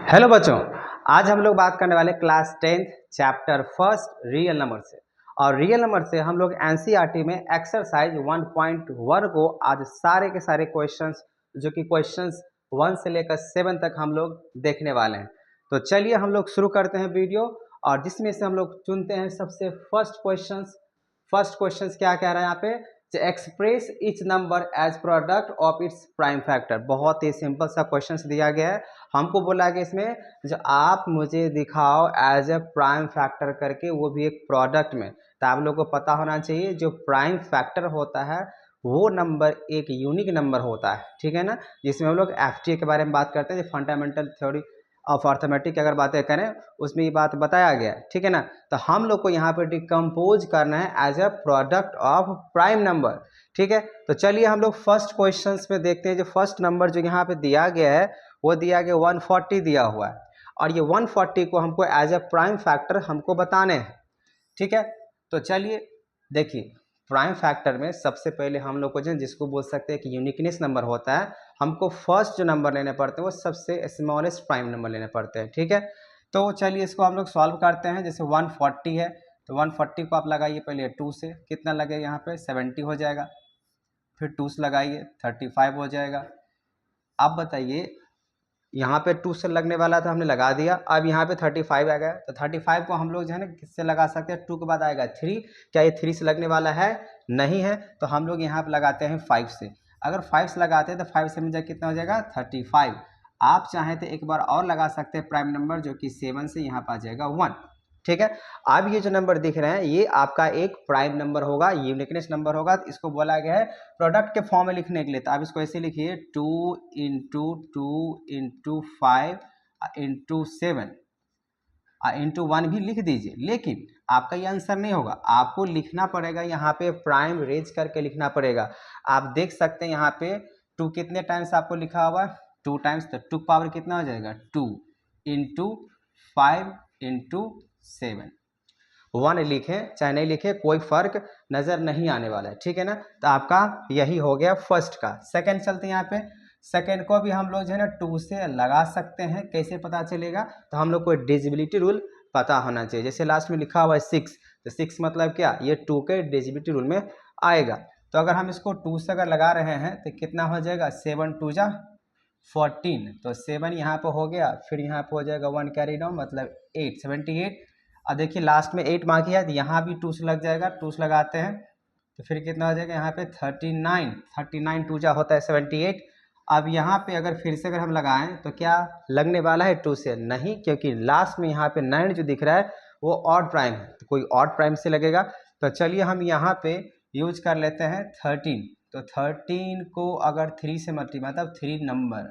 Hello बच्चों, आज हम लोग बात करने वाले class 10th chapter first real number से। और रियल नंबर से हम लोग एनसीईआरटी में एक्सरसाइज 1.1 को आज सारे के सारे क्वेश्चंस जो कि क्वेश्चंस 1 से लेकर 7 तक हम लोग देखने वाले हैं। तो चलिए हम लोग शुरू करते हैं वीडियो, और जिसमें से हम लोग चुनते हैं सबसे फर्स्ट क्वेश्चंस क्या कह रहा है यहाँ पे, express each number as product of its prime factor. बहुत ही सिंपल सा क्वेश्चंस दिया गया है। हमको बोला कि इसमें जो आप मुझे दिखाओ एज ए प्राइम फैक्टर करके, वो भी एक प्रोडक्ट में। तो आप लोगों को पता होना चाहिए जो प्राइम फैक्टर होता है वो नंबर एक यूनिक नंबर होता है, ठीक है ना। जिसमें हम लोग एफटीए के बारे में बात करते हैं, फंडामेंटल थ्योरी ऑफ अर्थमेटिक की अगर बातें करें उसमें ये बात बताया गया है, ठीक है ना। तो हम लोग को यहाँ पे डिकम्पोज करना है as a product of prime number, ठीक है। तो चलिए हम लोग फर्स्ट क्वेश्चंस में देखते हैं। जो फर्स्ट नंबर जो यहाँ पे दिया गया है वो दिया गया 140 दिया हुआ है, और ये 140 को हमको एज ए प्राइम फैक्टर हमको बताने हैं, ठीक है। तो चलिए देखिए, प्राइम फैक्टर में सबसे पहले हम लोग को जिसको बोल सकते हैं कि यूनिकनेस नंबर होता है, हमको फर्स्ट जो नंबर लेने पड़ते हैं वो सबसे स्मॉलेस्ट प्राइम नंबर लेने पड़ते हैं, ठीक है। तो चलिए इसको हम लोग सॉल्व करते हैं। जैसे 140 है तो 140 को आप लगाइए पहले 2 से, कितना लगेगा यहाँ पे 70 हो जाएगा। फिर 2 से लगाइए 35 हो जाएगा। अब बताइए, यहाँ पे 2 से लगने वाला था, हमने लगा दिया। अब यहाँ पे 35 आ गया, तो 35 को हम लोग जो है ना किससे लगा सकते हैं, 2 के बाद आएगा 3। क्या ये 3 से लगने वाला है? नहीं है। तो हम लोग यहाँ पे लगाते हैं 5 से। अगर 5 से लगाते हैं तो 5 से मुझे कितना हो जाएगा 35। आप चाहें तो एक बार और लगा सकते हैं प्राइम नंबर, जो कि 7 से यहाँ पर आ जाएगा 1, ठीक है। अब ये जो नंबर दिख रहे हैं ये आपका एक प्राइम नंबर होगा, यूनिकनेस नंबर होगा। तो इसको बोला गया है प्रोडक्ट के फॉर्म में लिखने के लिए। तो आप इसको ऐसे लिखिए 2 इंटू 2 इंटू 5 इंटू 7 इंटू 1 भी लिख दीजिए। लेकिन आपका ये आंसर नहीं होगा, आपको लिखना पड़ेगा यहाँ पे प्राइम रेज करके लिखना पड़ेगा। आप देख सकते हैं यहाँ पे 2 कितने टाइम्स आपको लिखा हुआ है, 2 टाइम्स। तो 2 पावर कितना हो जाएगा 2 इंटू 5 इंटू 7। 1 लिखें चाहे नहीं लिखें कोई फर्क नजर नहीं आने वाला है, ठीक है ना। तो आपका यही हो गया फर्स्ट का। सेकंड चलते हैं यहाँ पे। सेकंड को भी हम लोग जो है ना 2 से लगा सकते हैं। कैसे पता चलेगा? तो हम लोग को डिविजिबिलिटी रूल पता होना चाहिए। जैसे लास्ट में लिखा हुआ है 6, तो 6 मतलब क्या, ये 2 के डिविजिबिलिटी रूल में आएगा। तो अगर हम इसको 2 से अगर लगा रहे हैं तो कितना हो जाएगा 7 2 जा 14। तो 7 यहाँ पर हो गया, फिर यहाँ पर हो जाएगा 1 कैरी डाउन मतलब 8 78। अब देखिए लास्ट में 8 मार्क है, तो यहाँ भी 2 से लग जाएगा। 2 से लगाते हैं तो फिर कितना हो जाएगा यहाँ पे 39 2 जा होता है 78। अब यहाँ पे अगर फिर से अगर हम लगाएं तो क्या लगने वाला है 2 से? नहीं, क्योंकि लास्ट में यहाँ पे 9 जो दिख रहा है वो ऑड प्राइम है, तो कोई ऑड प्राइम से लगेगा। तो चलिए हम यहाँ पे यूज कर लेते हैं 13। तो 13 को अगर 3 से मतलब 3 नंबर,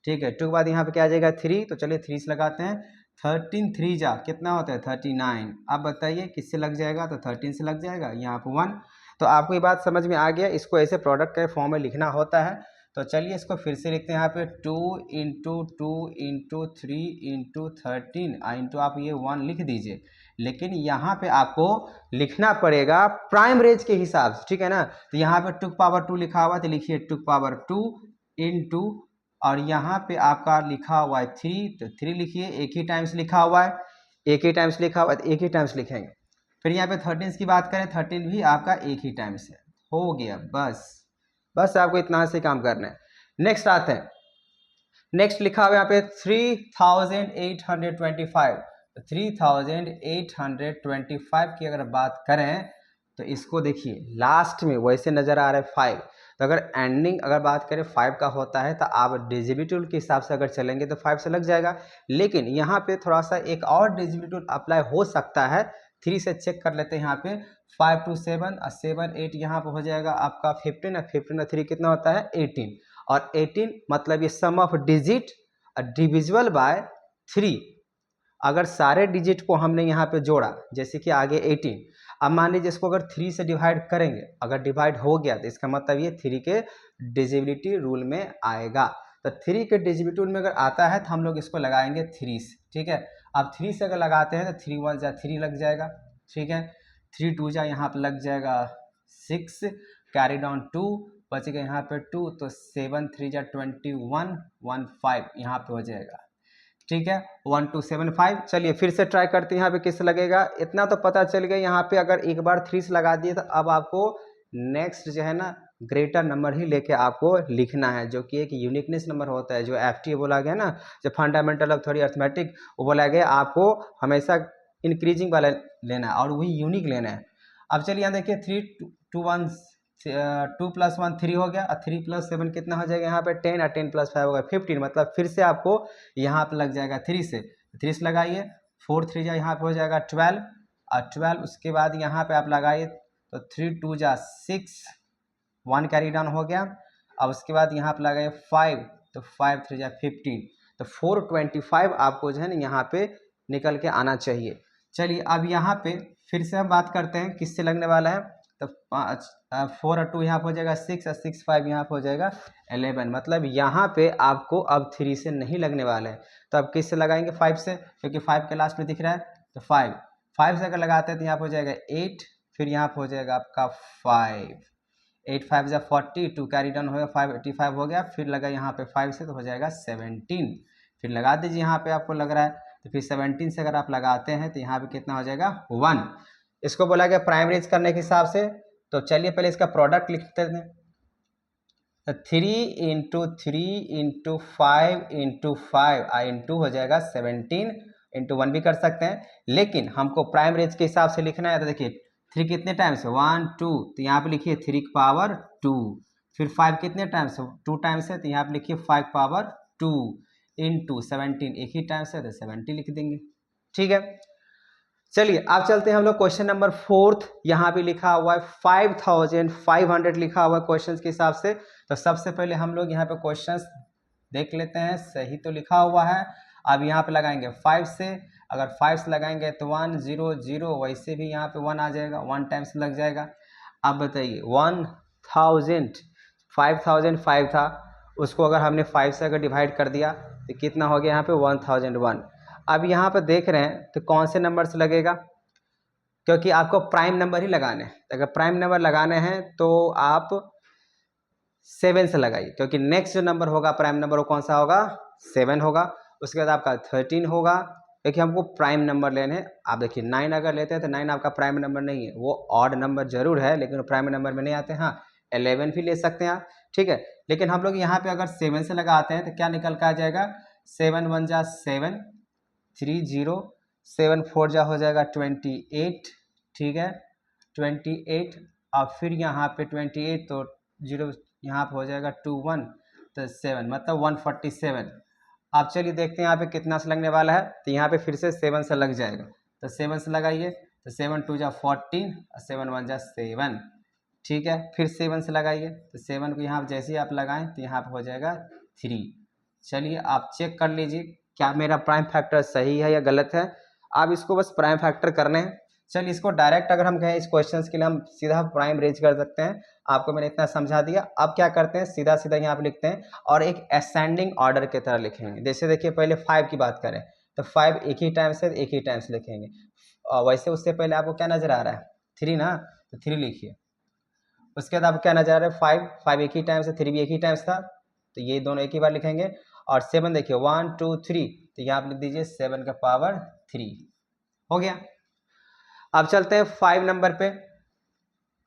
ठीक है। 2 के बाद यहाँ पे क्या आ जाएगा 3। तो चलिए 3 से लगाते हैं। 13 3 जा कितना होता है 39। अब बताइए किससे लग जाएगा? तो 13 से लग जाएगा, यहाँ पर 1। तो आपको ये बात समझ में आ गया, इसको ऐसे प्रोडक्ट के फॉर्म में लिखना होता है। तो चलिए इसको फिर से लिखते हैं यहाँ पे 2 इंटू 2 इंटू 3 इंटू 13 इंटू आप ये 1 लिख दीजिए। लेकिन यहाँ पे आपको लिखना पड़ेगा प्राइम रेज के हिसाब से, ठीक है ना। तो यहाँ पे 2 पावर 2 लिखा हुआ है, तो लिखिए 2 पावर 2 इंटू, और यहाँ पे आपका लिखा हुआ है 3, तो 3 लिखिए। एक ही टाइम्स लिखा हुआ है, एक ही टाइम्स लिखा हुआ है, तो एक ही टाइम्स लिखेंगे। फिर यहाँ पे 13 की बात करें, 13 भी आपका एक ही टाइम्स है। हो गया, बस आपको इतना से काम करना है। नेक्स्ट आते हैं। नेक्स्ट लिखा हुआ है यहाँ पे 3825। तो 3825 की अगर बात करें तो इसको देखिए लास्ट में वैसे नजर आ रहा है 5। तो अगर एंडिंग अगर बात करें 5 का होता है तो आप डिविजिबिलिटी रूल के हिसाब से अगर चलेंगे तो 5 से लग जाएगा। लेकिन यहाँ पे थोड़ा सा एक और डिविजिबिलिटी रूल अप्लाई हो सकता है। 3 से चेक कर लेते हैं यहाँ पे 5 2 7 और 7 8 यहाँ पे हो जाएगा आपका 15 और 15 और 3 कितना होता है 18। और 18 मतलब ये सम ऑफ डिजिट डिविजिबल बाय 3। अगर सारे डिजिट को हमने यहाँ पे जोड़ा, जैसे कि आगे 18, अब मान लीजिए इसको अगर 3 से डिवाइड करेंगे, अगर डिवाइड हो गया तो इसका मतलब ये 3 के डिविजिबिलिटी रूल में आएगा। तो 3 के डिविजिबिलिटी रूल में अगर आता है तो हम लोग इसको लगाएंगे 3 से, ठीक है। अब 3 से अगर लगाते हैं तो 3 1 जा 3 लग जाएगा, ठीक है। 3 2 जा यहाँ पर लग जाएगा 6, कैरी डाउन 2 बचेगा यहाँ पे 2, तो 7 3 जा 21 1 5 यहाँ पे हो जाएगा, ठीक है 1275। चलिए फिर से ट्राई करते हैं यहाँ पे किससे लगेगा। इतना तो पता चल गया यहाँ पे अगर एक बार 3 से लगा दिए तो अब आपको नेक्स्ट जो है ना ग्रेटर नंबर ही लेके आपको लिखना है, जो कि एक यूनिकनेस नंबर होता है। जो FT बोला गया ना, जो फंडामेंटल ऑफ थ्योरी अर्थमेटिक, वो बोला गया आपको हमेशा इंक्रीजिंग वाला लेना है और वही यूनिक लेना है। अब चलिए यहाँ देखिए 2 + 1 3 हो गया और 3 + 7 कितना हो जाएगा यहाँ पे 10 और 10 + 5 होगा 15। मतलब फिर से आपको यहाँ पे लग जाएगा 3 से लगाइए 4 3 जा यहाँ पे हो जाएगा 12 और 12 उसके बाद यहाँ पे आप लगाइए तो 3 2 जा 6 1 कैरी डाउन हो गया। अब उसके बाद यहाँ पे लगाइए 5 तो 5 3 जा 15 तो 425 आपको जो है ना यहाँ पे निकल के आना चाहिए। चलिए अब यहाँ पे फिर से हम बात करते हैं किससे लगने वाला है। तो 4 और 2 यहाँ पर हो जाएगा 6 और 6 5 यहाँ पर हो जाएगा 11। मतलब यहाँ पे आपको अब 3 से नहीं लगने वाला है। तो अब किससे लगाएंगे 5 से, क्योंकि 5 के लास्ट में दिख रहा है तो 5 से अगर लगाते हैं तो यहाँ पर हो जाएगा 8, फिर यहाँ पर हो जाएगा आपका 5 8 5 जा 40 2 कैरी डाउन हो गया 5 85 हो गया। फिर लगा यहाँ पे 5 से तो हो जाएगा 17, फिर लगा दीजिए यहाँ पे आपको लग रहा है तो फिर 17 से अगर आप लगाते हैं तो यहाँ पे कितना हो जाएगा 1। इसको बोला गया प्राइम रेंज करने के हिसाब से। तो चलिए पहले इसका प्रोडक्ट लिखते हैं। तो 3 × 3 × 5 × 5 इंटू हो जाएगा 17 इंटू 1 भी कर सकते हैं, लेकिन हमको प्राइम रेंज के हिसाब से लिखना है। तो देखिए 3 कितने टाइम्स है 1 2 तो यहाँ पे लिखिए 3 की पावर 2। फिर 5 कितने टाइम्स है 2 टाइम्स है तो यहाँ पे लिखिए 5 पावर 2 इंटू 17 एक ही टाइम्स है तो 70 लिख देंगे। ठीक है चलिए अब चलते हैं हम लोग क्वेश्चन नंबर 4। यहाँ पे लिखा हुआ है 5500 लिखा हुआ है क्वेश्चन के हिसाब से। तो सबसे पहले हम लोग यहाँ पे क्वेश्चंस देख लेते हैं सही तो लिखा हुआ है। अब यहाँ पे लगाएंगे 5 से, अगर 5 से लगाएंगे तो 1 0 0, वैसे भी यहाँ पे 1 आ जाएगा 1 टाइम्स लग जाएगा। अब बताइए 5005 था, उसको अगर हमने 5 से अगर डिवाइड कर दिया तो कितना हो गया यहाँ पे 1001। अब यहाँ पर देख रहे हैं तो कौन से नंबर से लगेगा, क्योंकि आपको प्राइम नंबर ही लगाने हैं। अगर प्राइम नंबर लगाने हैं तो आप 7 से लगाइए, क्योंकि नेक्स्ट जो नंबर होगा प्राइम नंबर वो कौन सा होगा 7 होगा। उसके बाद आपका 13 होगा, क्योंकि हमको प्राइम नंबर लेने हैं। आप देखिए 9 अगर लेते हैं तो 9 आपका प्राइम नंबर नहीं है, वो ऑड नंबर जरूर है लेकिन प्राइम नंबर में नहीं आते। हाँ 11 भी ले सकते हैं आप, ठीक है। लेकिन हम लोग यहाँ पे अगर 7 से लगाते हैं तो क्या निकल कर आ जाएगा 7 1 जा 7 3 0 7 4 जा हो जाएगा 28, ठीक है 28। और फिर यहाँ पे 28 तो 0 यहाँ पे हो जाएगा 2 1 तो 7 मतलब 147। अब चलिए देखते हैं यहाँ पे कितना से लगने वाला है। तो यहाँ पे फिर से 7 से लग जाएगा तो 7 से लगाइए तो 7 2 जा 14 और 7 1 जा 7, ठीक है। फिर 7 से लगाइए तो 7 को यहाँ जैसे ही आप लगाएं तो यहाँ पे हो जाएगा 3। चलिए आप चेक कर लीजिए क्या मेरा प्राइम फैक्टर सही है या गलत है। आप इसको बस प्राइम फैक्टर करने हैं। चलिए इसको डायरेक्ट अगर हम कहें इस क्वेश्चन के लिए हम सीधा प्राइम रेंज कर सकते हैं। आपको मैंने इतना समझा दिया। अब क्या करते हैं सीधा सीधा यहाँ पे लिखते हैं और एक असेंडिंग ऑर्डर की तरह लिखेंगे। जैसे देखिए पहले 5 की बात करें तो 5 एक ही टाइम से एक ही टाइम से लिखेंगे। और वैसे उससे पहले आपको क्या नजर आ रहा है 3 ना, तो 3 लिखिए। उसके बाद आपको क्या नजर आ रहा है 5 एक ही टाइम से 3 भी एक ही टाइम था तो ये दोनों एक ही बार लिखेंगे। और 7 देखिए 1 2 3 तो यहाँ आप लिख दीजिए 7 का पावर 3 हो गया। अब चलते हैं 5 नंबर पे।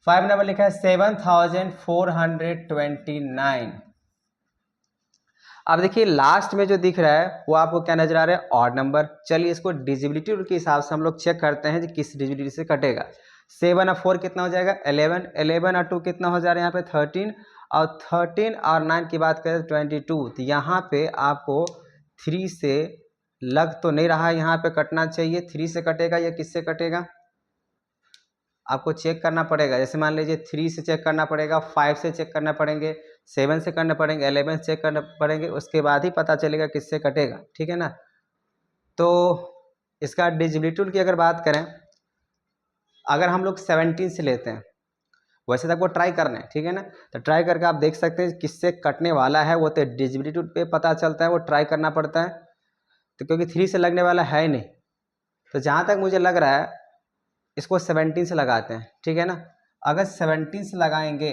5 नंबर लिखा है 7429। अब देखिए लास्ट में जो दिख रहा है वो आपको क्या नजर आ रहा है ऑड नंबर। चलिए इसको डिजिबिलिटी रूल के हिसाब से हम लोग चेक करते हैं कि किस डिजिबिलिटी से कटेगा। 7 और 4 कितना हो जाएगा 11, 11 और 2 कितना हो जा रहा है यहाँ पे 13, और 13 और 9 की बात करें 22। तो यहाँ पे आपको 3 से लग तो नहीं रहा है, यहाँ पे कटना चाहिए। 3 से कटेगा या किससे कटेगा आपको चेक करना पड़ेगा। जैसे मान लीजिए 3 से चेक करना पड़ेगा, 5 से चेक करना पड़ेंगे, 7 से करना पड़ेंगे, 11 से चेक करना पड़ेंगे, उसके बाद ही पता चलेगा किससे कटेगा, ठीक है ना। तो इसका डिजिबिलिटी की अगर बात करें, अगर हम लोग 17 से लेते हैं, वैसे तक वो ट्राई करना है, ठीक है ना। तो ट्राई करके आप देख सकते हैं किससे कटने वाला है। वो तो डिजिबिलिटी पे पता चलता है, वो ट्राई करना पड़ता है। तो क्योंकि 3 से लगने वाला है नहीं, तो जहाँ तक मुझे लग रहा है इसको 17 से लगाते हैं, ठीक है ना। अगर 17 से लगाएंगे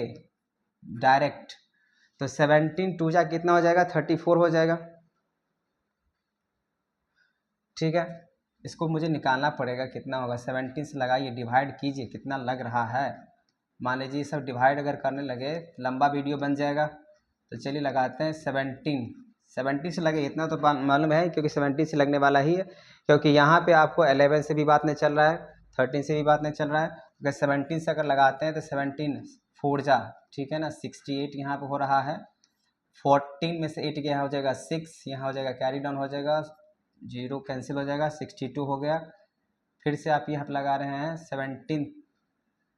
डायरेक्ट तो 17 2 जा कितना हो जाएगा 34 हो जाएगा। ठीक है, इसको मुझे निकालना पड़ेगा कितना होगा। 17 से लगाइए, डिवाइड कीजिए, कितना लग रहा है। मान लीजिए सब डिवाइड अगर करने लगे लंबा वीडियो बन जाएगा। तो चलिए लगाते हैं 17 से लगे, इतना तो मालूम है क्योंकि 17 से लगने वाला ही है, क्योंकि यहाँ पे आपको 11 से भी बात नहीं चल रहा है, 13 से भी बात नहीं चल रहा है। अगर 17 से अगर लगाते हैं तो 17 4 जा, ठीक है ना, 68 यहाँ पे हो रहा है। 14 में से 8 गया हो जाएगा 6, यहाँ हो जाएगा कैरी डाउन हो जाएगा, 0 कैंसिल हो जाएगा, 62 हो गया। फिर से आप यहाँ पर लगा रहे हैं 17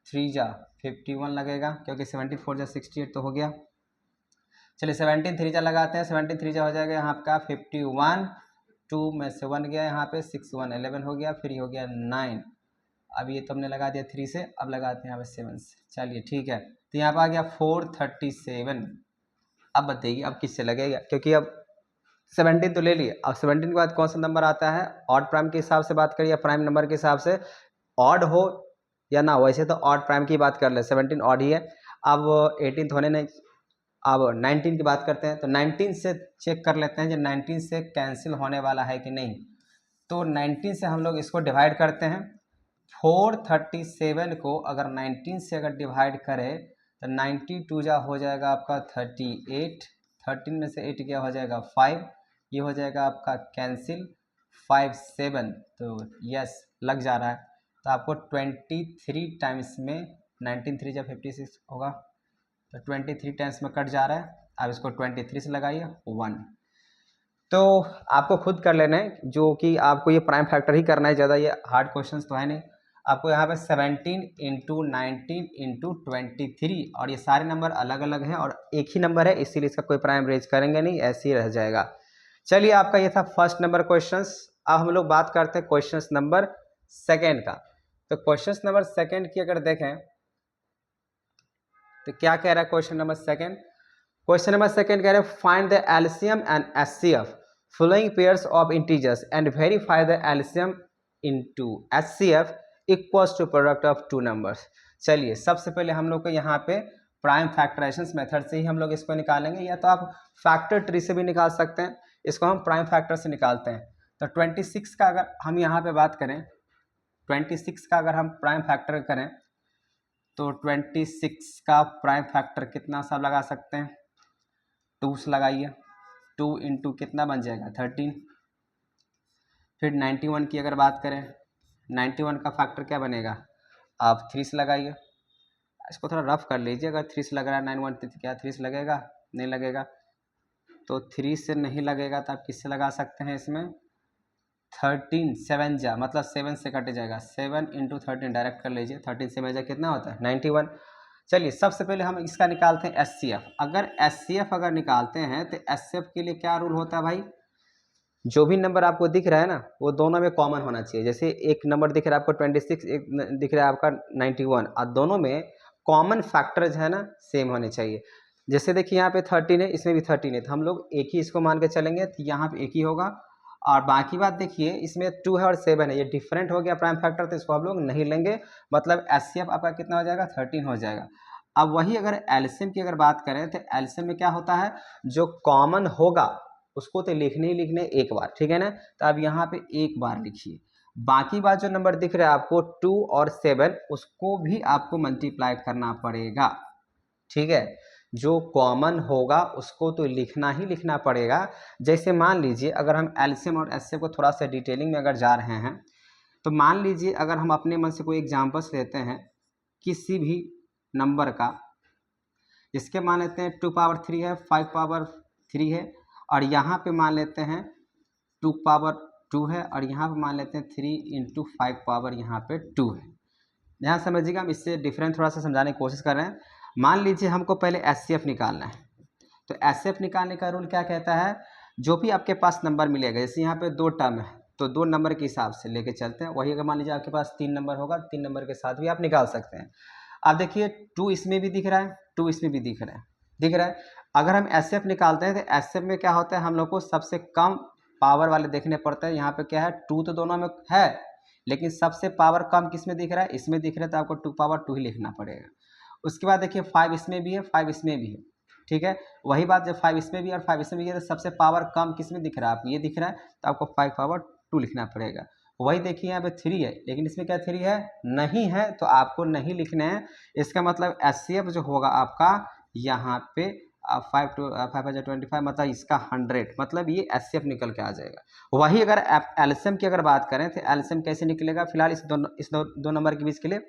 3 जा 51 लगेगा, क्योंकि 17 4 जा 68 तो हो गया। चलिए 17 3 जा लगाते हैं, 17 3 जा हो जाएगा यहाँ आपका 51, 2 में से 1 गया यहाँ पे, 6 1 11 हो गया, फिर हो गया 9। अब ये तो हमने लगा दिया 3 से, अब लगाते हैं यहाँ पे 7 से। चलिए ठीक है, तो यहाँ पर आ गया 437। अब बताइए अब किससे लगेगा, क्योंकि अब 17 तो ले लिए, अब 17 के बाद कौन सा नंबर आता है। ऑड प्राइम के हिसाब से बात करिए या प्राइम नंबर के हिसाब से, ऑड हो या ना, वैसे तो ऑड प्राइम की बात कर ले, 17 ऑड ही है। अब 18 होने नहीं, अब 19 की बात करते हैं, तो 19 से चेक कर लेते हैं जो 19 से कैंसिल होने वाला है कि नहीं। तो 19 से हम लोग इसको डिवाइड करते हैं। 437 को अगर 19 से अगर डिवाइड करें तो 92 जा हो जाएगा आपका 38, 13 में से 8 गया हो जाएगा 5, ये हो जाएगा आपका कैंसिल 5 7, तो यस लग जा रहा है। तो आपको 23 टाइम्स में 19 3 जा 56 होगा, तो 23 टाइम्स में कट जा रहा है। अब इसको 23 से लगाइए 1। तो आपको खुद कर लेना है, जो कि आपको ये प्राइम फैक्टर ही करना है, ज़्यादा ये हार्ड क्वेश्चंस तो है नहीं। आपको यहाँ पे 17 इंटू 19 इंटू 23, और ये सारे नंबर अलग अलग हैं और एक ही नंबर है, इसीलिए इसका कोई प्राइम रेज करेंगे नहीं, ऐसे ही रह जाएगा। चलिए आपका ये था फर्स्ट नंबर क्वेश्चंस। अब हम लोग बात करते हैं क्वेश्चंस नंबर सेकेंड का। तो क्वेश्चंस नंबर सेकेंड की अगर देखें तो क्या कह रहा है question number second. Question number second कह रहे हैं find the LCM and HCF following pairs of integers and verify the LCM into HCF equals to product of two numbers। चलिए सबसे पहले हम लोग को यहाँ पे प्राइम फैक्टराइजेशन मेथड से ही हम लोग इसको निकालेंगे, या तो आप फैक्टर ट्री से भी निकाल सकते हैं, इसको हम प्राइम फैक्टर से निकालते हैं। तो 26 का अगर हम यहाँ पे बात करें, 26 का अगर हम प्राइम फैक्टर करें तो 26 का प्राइम फैक्टर कितना सब लगा सकते हैं, 2 से लगाइए, 2 इंटू कितना बन जाएगा 13। फिर 91 की अगर बात करें, 91 का फैक्टर क्या बनेगा, आप 3 से लगाइए। इसको थोड़ा रफ कर लीजिए, अगर 3 से लग रहा है 91 तो क्या 3 से लगेगा, नहीं लगेगा। तो 3 से नहीं लगेगा तो आप किससे लगा सकते हैं, इसमें 13 7 जा, मतलब 7 से कट जाएगा, 7 इंटू 13 डायरेक्ट कर लीजिए, 13 से मेजा कितना होता है 91। चलिए सबसे पहले हम इसका निकालते हैं एचसीएफ। अगर एचसीएफ अगर निकालते हैं तो एचसीएफ के लिए क्या रूल होता है भाई, जो भी नंबर आपको दिख रहा है ना वो दोनों में कॉमन होना चाहिए। जैसे एक नंबर दिख रहा है आपको 26, एक दिख रहा है आपका 91, और दोनों में कॉमन फैक्टर जो है ना सेम होने चाहिए। जैसे देखिए यहाँ पे 13 है, इसमें भी 13 है, तो हम लोग एक ही इसको मान के चलेंगे, तो यहाँ पे एक ही होगा। और बाकी बात देखिए इसमें 2 है और 7 है, ये डिफरेंट हो गया प्राइम फैक्टर, तो इसको हम लोग नहीं लेंगे, मतलब एचसीएफ आपका कितना हो जाएगा 13 हो जाएगा। अब वही अगर एलसीएम की अगर बात करें तो एलसीएम में क्या होता है, जो कॉमन होगा उसको तो लिखने ही लिखने एक बार, ठीक है ना। तो अब यहाँ पे एक बार लिखिए, बाकी बात जो नंबर दिख रहा है आपको 2 और 7 उसको भी आपको मल्टीप्लाई करना पड़ेगा, ठीक है। जो कॉमन होगा उसको तो लिखना ही लिखना पड़ेगा। जैसे मान लीजिए अगर हम एलसीएम और एचसीएफ को थोड़ा सा डिटेलिंग में अगर जा रहे हैं, तो मान लीजिए अगर हम अपने मन से कोई एग्जाम्पल्स लेते हैं किसी भी नंबर का, इसके मान लेते हैं 2 पावर 3 है, 5 पावर 3 है, और यहाँ पे मान लेते हैं 2 पावर 2 है, और यहाँ पे मान लेते हैं 3 इंटू 5 पावर यहाँ पे 2 है। यहाँ समझिएगा, हम इससे डिफरेंट थोड़ा सा समझाने की कोशिश कर रहे हैं। मान लीजिए हमको पहले एचसीएफ निकालना है, तो एचसीएफ निकालने का रूल क्या कहता है, जो भी आपके पास नंबर मिलेगा, जैसे यहाँ पे 2 टर्म है तो 2 नंबर के हिसाब से लेके चलते हैं। वही अगर मान लीजिए आपके पास 3 नंबर होगा, 3 नंबर के साथ भी आप निकाल सकते हैं। आप देखिए 2 इसमें भी दिख रहा है, 2 इसमें भी दिख रहा है। अगर हम एचसीएफ निकालते हैं तो एचसीएफ में क्या होता है, हम लोग को सबसे कम पावर वाले देखने पड़ते हैं। यहाँ पे क्या है 2 तो दोनों में है, लेकिन सबसे पावर कम किस में दिख रहा है, इसमें दिख रहा है, तो आपको 2 पावर 2 ही लिखना पड़ेगा। उसके बाद देखिए 5 इसमें भी है, 5 इसमें भी है, ठीक है। वही बात जब 5 इसमें भी और 5 इसमें भी है, तो सबसे पावर कम किस में दिख रहा है, आपको ये दिख रहा है, तो आपको 5 पावर 2 लिखना पड़ेगा। वही देखिए यहाँ पे 3 है, लेकिन इसमें क्या 3 है, नहीं है, तो आपको नहीं लिखना है। इसका मतलब HCF जो होगा आपका यहाँ पे 5 मतलब इसका 100, मतलब ये HCF निकल के आ जाएगा। वही अगर आप एलसीएम की अगर बात करें तो एलसीएम कैसे निकलेगा फिलहाल इस दो नंबर के बीच के लिए,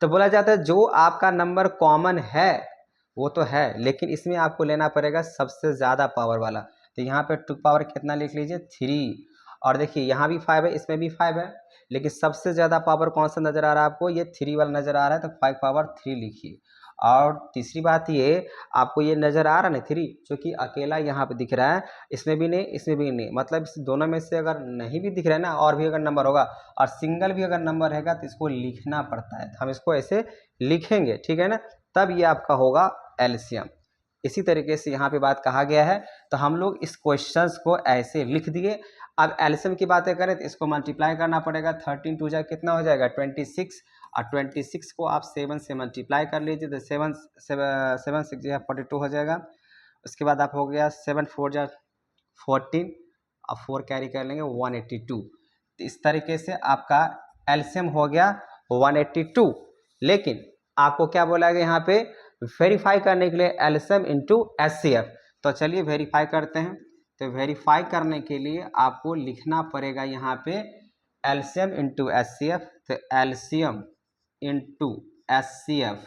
तो बोला जाता है जो आपका नंबर कॉमन है वो तो है, लेकिन इसमें आपको लेना पड़ेगा सबसे ज़्यादा पावर वाला। तो यहाँ पे 2 पावर कितना लिख लीजिए 3, और देखिए यहाँ भी 5 है, इसमें भी 5 है, लेकिन सबसे ज़्यादा पावर कौन सा नज़र आ रहा है आपको, ये 3 वाला नज़र आ रहा है, तो 5 पावर 3 लिखिए। और तीसरी बात ये आपको ये नज़र आ रहा है ना 3, जो कि अकेला यहाँ पे दिख रहा है, इसमें भी नहीं इसमें भी नहीं, मतलब इस दोनों में से अगर नहीं भी दिख रहा है ना, और भी अगर नंबर होगा और सिंगल भी अगर नंबर रहेगा तो इसको लिखना पड़ता है, हम इसको ऐसे लिखेंगे, ठीक है ना, तब ये आपका होगा एलसीएम। इसी तरीके से यहाँ पे बात कहा गया है, तो हम लोग इस क्वेश्चंस को ऐसे लिख दिए। अब एलसीएम की बातें करें तो इसको मल्टीप्लाई करना पड़ेगा, 13 टू जा कितना हो जाएगा 26, और 26 को आप 7 से मल्टीप्लाई कर लीजिए तो 7 6 जो है 42 हो जाएगा। उसके बाद आप हो गया 7 4 जा 14, और 4 कैरी कर लेंगे 182। तो इस तरीके से आपका एलसीएम हो गया 182। लेकिन आपको क्या बोला गया यहाँ पे, वेरीफाई करने के लिए एलसीएम इंटू एचसीएफ। तो चलिए वेरीफाई करते हैं। तो वेरीफाई करने के लिए आपको लिखना पड़ेगा यहाँ पे एलसीएम इंटू एचसीएफ। तो LCM into HCF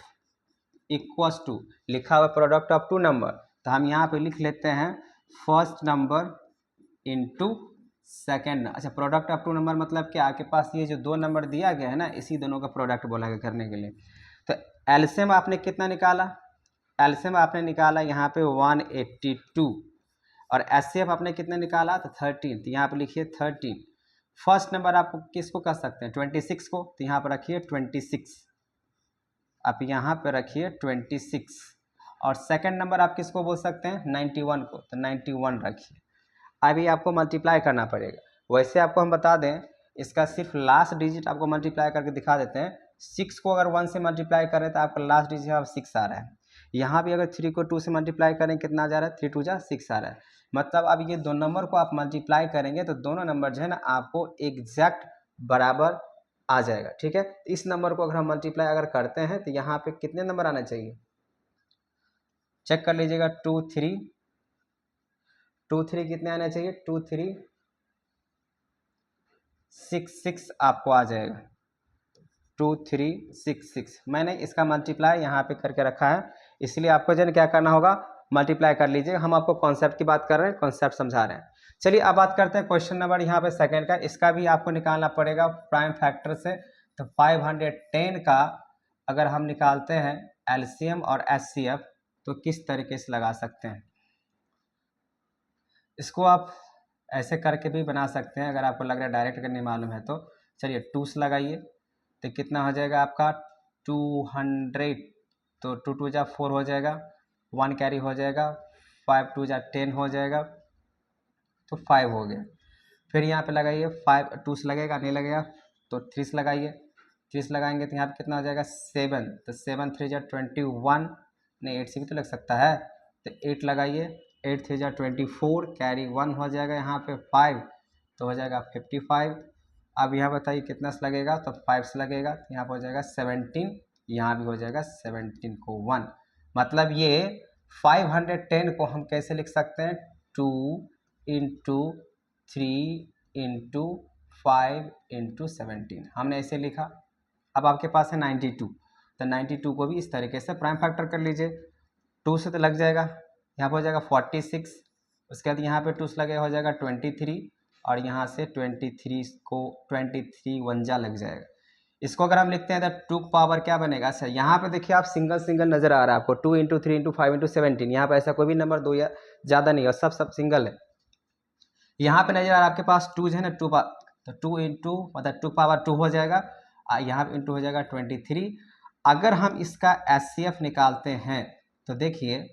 equals to लिखा हुआ प्रोडक्ट ऑफ 2 नंबर, तो हम यहाँ पे लिख लेते हैं फर्स्ट नंबर इंटू सेकेंड। अच्छा, प्रोडक्ट ऑफ 2 नंबर मतलब क्या, आपके पास ये जो 2 नंबर दिया गया है ना, इसी दोनों का प्रोडक्ट बोला गया करने के लिए। तो एलसीएम आपने कितना निकाला, एलसीएम आपने निकाला यहाँ पे 182, और एचसीएफ आपने कितना निकाला तो 13, तो यहाँ पे लिखिए 13। फर्स्ट नंबर आप किसको कर सकते हैं 26 को, तो यहाँ पर रखिए 26, आप यहाँ पे रखिए 26, और सेकंड नंबर आप किसको बोल सकते हैं 91 को, तो 91 रखिए। अभी आपको मल्टीप्लाई करना पड़ेगा। वैसे आपको हम बता दें इसका सिर्फ लास्ट डिजिट आपको मल्टीप्लाई करके दिखा देते हैं। 6 को अगर 1 से मल्टीप्लाई करें तो आपका लास्ट डिजिट आप 6 आ रहा है। यहाँ भी अगर 3 को 2 से मल्टीप्लाई करें कितना जा रहा है 3 2 जा 6 आ रहा है। मतलब अब ये 2 नंबर को आप मल्टीप्लाई करेंगे तो दोनों नंबर जो है ना आपको एग्जैक्ट बराबर आ जाएगा, ठीक है। इस नंबर को अगर हम मल्टीप्लाई अगर करते हैं तो यहाँ पे कितने नंबर आना चाहिए, चेक कर लीजिएगा। 2 3 कितने आने चाहिए 2 3 6 6 आपको आ जाएगा 2 3 6 6। मैंने इसका मल्टीप्लाई यहाँ पे करके रखा है, इसलिए आपको जो है क्या करना होगा मल्टीप्लाई कर लीजिए। हम आपको कॉन्सेप्ट की बात कर रहे हैं, कॉन्सेप्ट समझा रहे हैं। चलिए अब बात करते हैं क्वेश्चन नंबर यहाँ पे सेकंड का। इसका भी आपको निकालना पड़ेगा प्राइम फैक्टर से। तो 510 का अगर हम निकालते हैं एलसीएम और एचसीएफ तो किस तरीके से लगा सकते हैं, इसको आप ऐसे करके भी बना सकते हैं अगर आपको लग रहा है डायरेक्ट करने मालूम है तो। चलिए 2 से लगाइए तो कितना हो जाएगा आपका 200, तो 2 2 जा 4 हो जाएगा, 1 कैरी हो जाएगा, 5 2 जा 10 हो जाएगा, तो 5 हो गया। फिर यहाँ पे लगाइए 5 2 से लगेगा नहीं लगेगा तो 3 से लगाइए, 3 से लगाएंगे तो यहाँ पे कितना हो जाएगा 7, तो 7 3 जा 21, नहीं 8 से भी तो लग सकता है, तो 8 लगाइए, 8 3 जा 24, कैरी 1 हो जाएगा, यहाँ पे 5 तो हो जाएगा 55। अब यहाँ बताइए कितना से लगेगा, तो 5 से लगेगा, तो यहाँ पर हो जाएगा 17, यहाँ भी हो जाएगा 17 को 1। मतलब ये 510 को हम कैसे लिख सकते हैं 2 इंटू 3 इंटू 5 इंटू 17, हमने ऐसे लिखा। अब आपके पास है 92, तो 92 को भी इस तरीके से प्राइम फैक्टर कर लीजिए। 2 से तो लग जाएगा, यहाँ पर हो जाएगा 46, उसके बाद यहाँ पे 2 से लगेगा हो जाएगा 23, और यहाँ से 23 को 23 1 लग जाएगा। इसको अगर हम लिखते हैं तो 2 पावर क्या बनेगा। अच्छा यहाँ पे देखिए आप सिंगल सिंगल नज़र आ रहा है आपको 2 इंटू 3 इंटू 5 इंटू 17, यहाँ पर ऐसा कोई भी नंबर 2 या ज़्यादा नहीं है, सब सिंगल है। यहाँ पे नज़र आ रहा है आपके पास 2 है ना, 2 तो 2 इंटू मतलब 2 पावर 2 हो जाएगा, यहाँ पे इंटू हो जाएगा 23। अगर हम इसका एचसीएफ निकालते हैं तो देखिए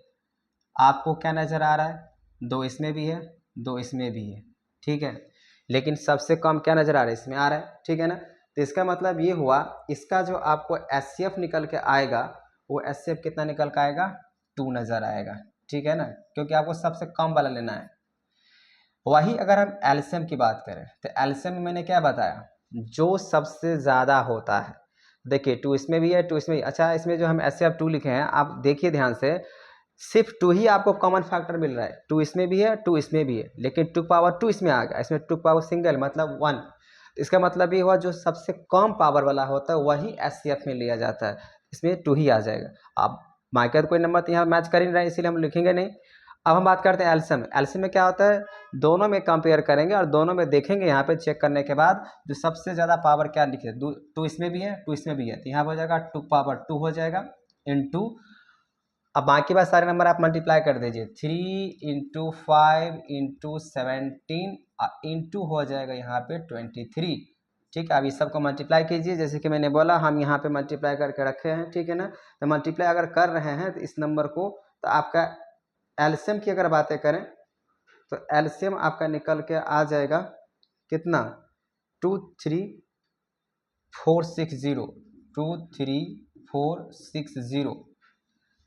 आपको क्या नज़र आ रहा है, 2 इसमें भी है 2 इसमें भी है, ठीक है, लेकिन सबसे कम क्या नज़र आ रहा है इसमें आ रहा है, ठीक है ना। तो इसका मतलब ये हुआ इसका जो आपको एचसीएफ निकल के आएगा वो एचसीएफ कितना निकल के आएगा 2 नज़र आएगा, ठीक है ना, क्योंकि आपको सबसे कम वाला लेना है। वही अगर हम एलसीएम की बात करें तो एलसीएम में मैंने क्या बताया, जो सबसे ज़्यादा होता है। देखिए 2 इसमें भी है, 2 इसमें भी। अच्छा, इसमें जो हम HCF2 लिखे हैं आप देखिए ध्यान से, सिर्फ 2 ही आपको कॉमन फैक्टर मिल रहा है। 2 इसमें भी है, 2 इसमें भी है, लेकिन 2 पावर 2 इसमें आ गया, इसमें 2 पावर सिंगल मतलब 1। इसका मतलब ये हुआ जो सबसे कम पावर वाला होता है वही HCF में लिया जाता है, इसमें 2 ही आ जाएगा। अब माइका कोई नंबर तो यहाँ मैच कर ही नहीं रहा है, इसीलिए हम लिखेंगे नहीं। अब हम बात करते हैं एलसीएम। एलसीएम में क्या होता है, दोनों में कंपेयर करेंगे और दोनों में देखेंगे, यहाँ पे चेक करने के बाद जो सबसे ज़्यादा पावर क्या लिखे, 2 इसमें भी है, 2 इसमें भी है, तो यहाँ हो जाएगा 2 पावर 2 हो जाएगा इंटू, अब बाकी बात सारे नंबर आप मल्टीप्लाई कर दीजिए, 3 इंटू 5 इंटू 17 इंटू हो जाएगा यहाँ पे 23। ठीक है, अब इस सबको मल्टीप्लाई कीजिए, जैसे कि मैंने बोला हम यहाँ पे मल्टीप्लाई करके रखे हैं। ठीक है ना, तो मल्टीप्लाई अगर कर रहे हैं तो इस नंबर को, तो आपका एलसीएम की अगर बातें करें तो एलसीएम आपका निकल के आ जाएगा कितना, 23460, 23460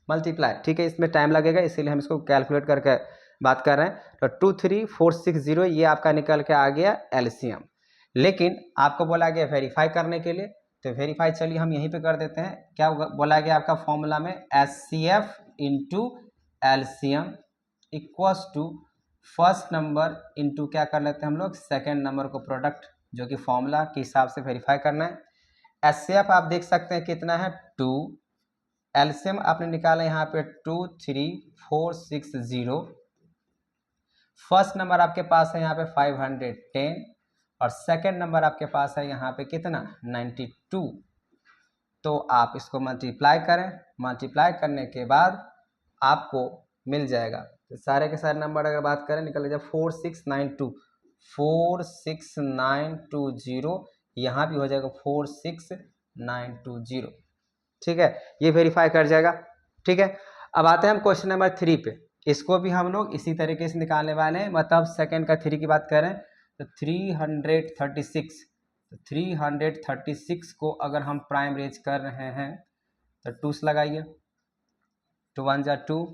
मल्टीप्लाई। ठीक है, इसमें टाइम लगेगा इसीलिए हम इसको कैलकुलेट करके बात कर रहे हैं। तो 23460 ये आपका निकल के आ गया एलसीएम। लेकिन आपको बोला गया वेरीफाई करने के लिए, तो वेरीफाई चलिए हम यहीं पे कर देते हैं। क्या बोला गया आपका फॉर्मूला में, HCF into LCM equals to first number into क्या कर लेते हैं हम लोग, सेकेंड नंबर को प्रोडक्ट, जो कि फॉर्मूला के हिसाब से वेरीफाई करना है। HCF आप देख सकते हैं कितना है 2, एलसीएम आपने निकाला यहाँ पे 23460, फर्स्ट नंबर आपके पास है यहाँ पे 510 और सेकंड नंबर आपके पास है यहाँ पे कितना 92। तो आप इसको मल्टीप्लाई करें, मल्टीप्लाई करने के बाद आपको मिल जाएगा, तो सारे के सारे नंबर अगर बात करें निकल जाए 46920, यहाँ भी हो जाएगा 46920। ठीक है, ये वेरीफाई कर जाएगा। ठीक है, अब आते हैं हम क्वेश्चन नंबर 3 पे। इसको भी हम लोग इसी तरीके से निकालने वाले हैं, मतलब सेकंड का 3 की बात करें तो 336 को अगर हम प्राइम रेज कर रहे हैं तो 2 से लगाइए, 2 1 जा 2,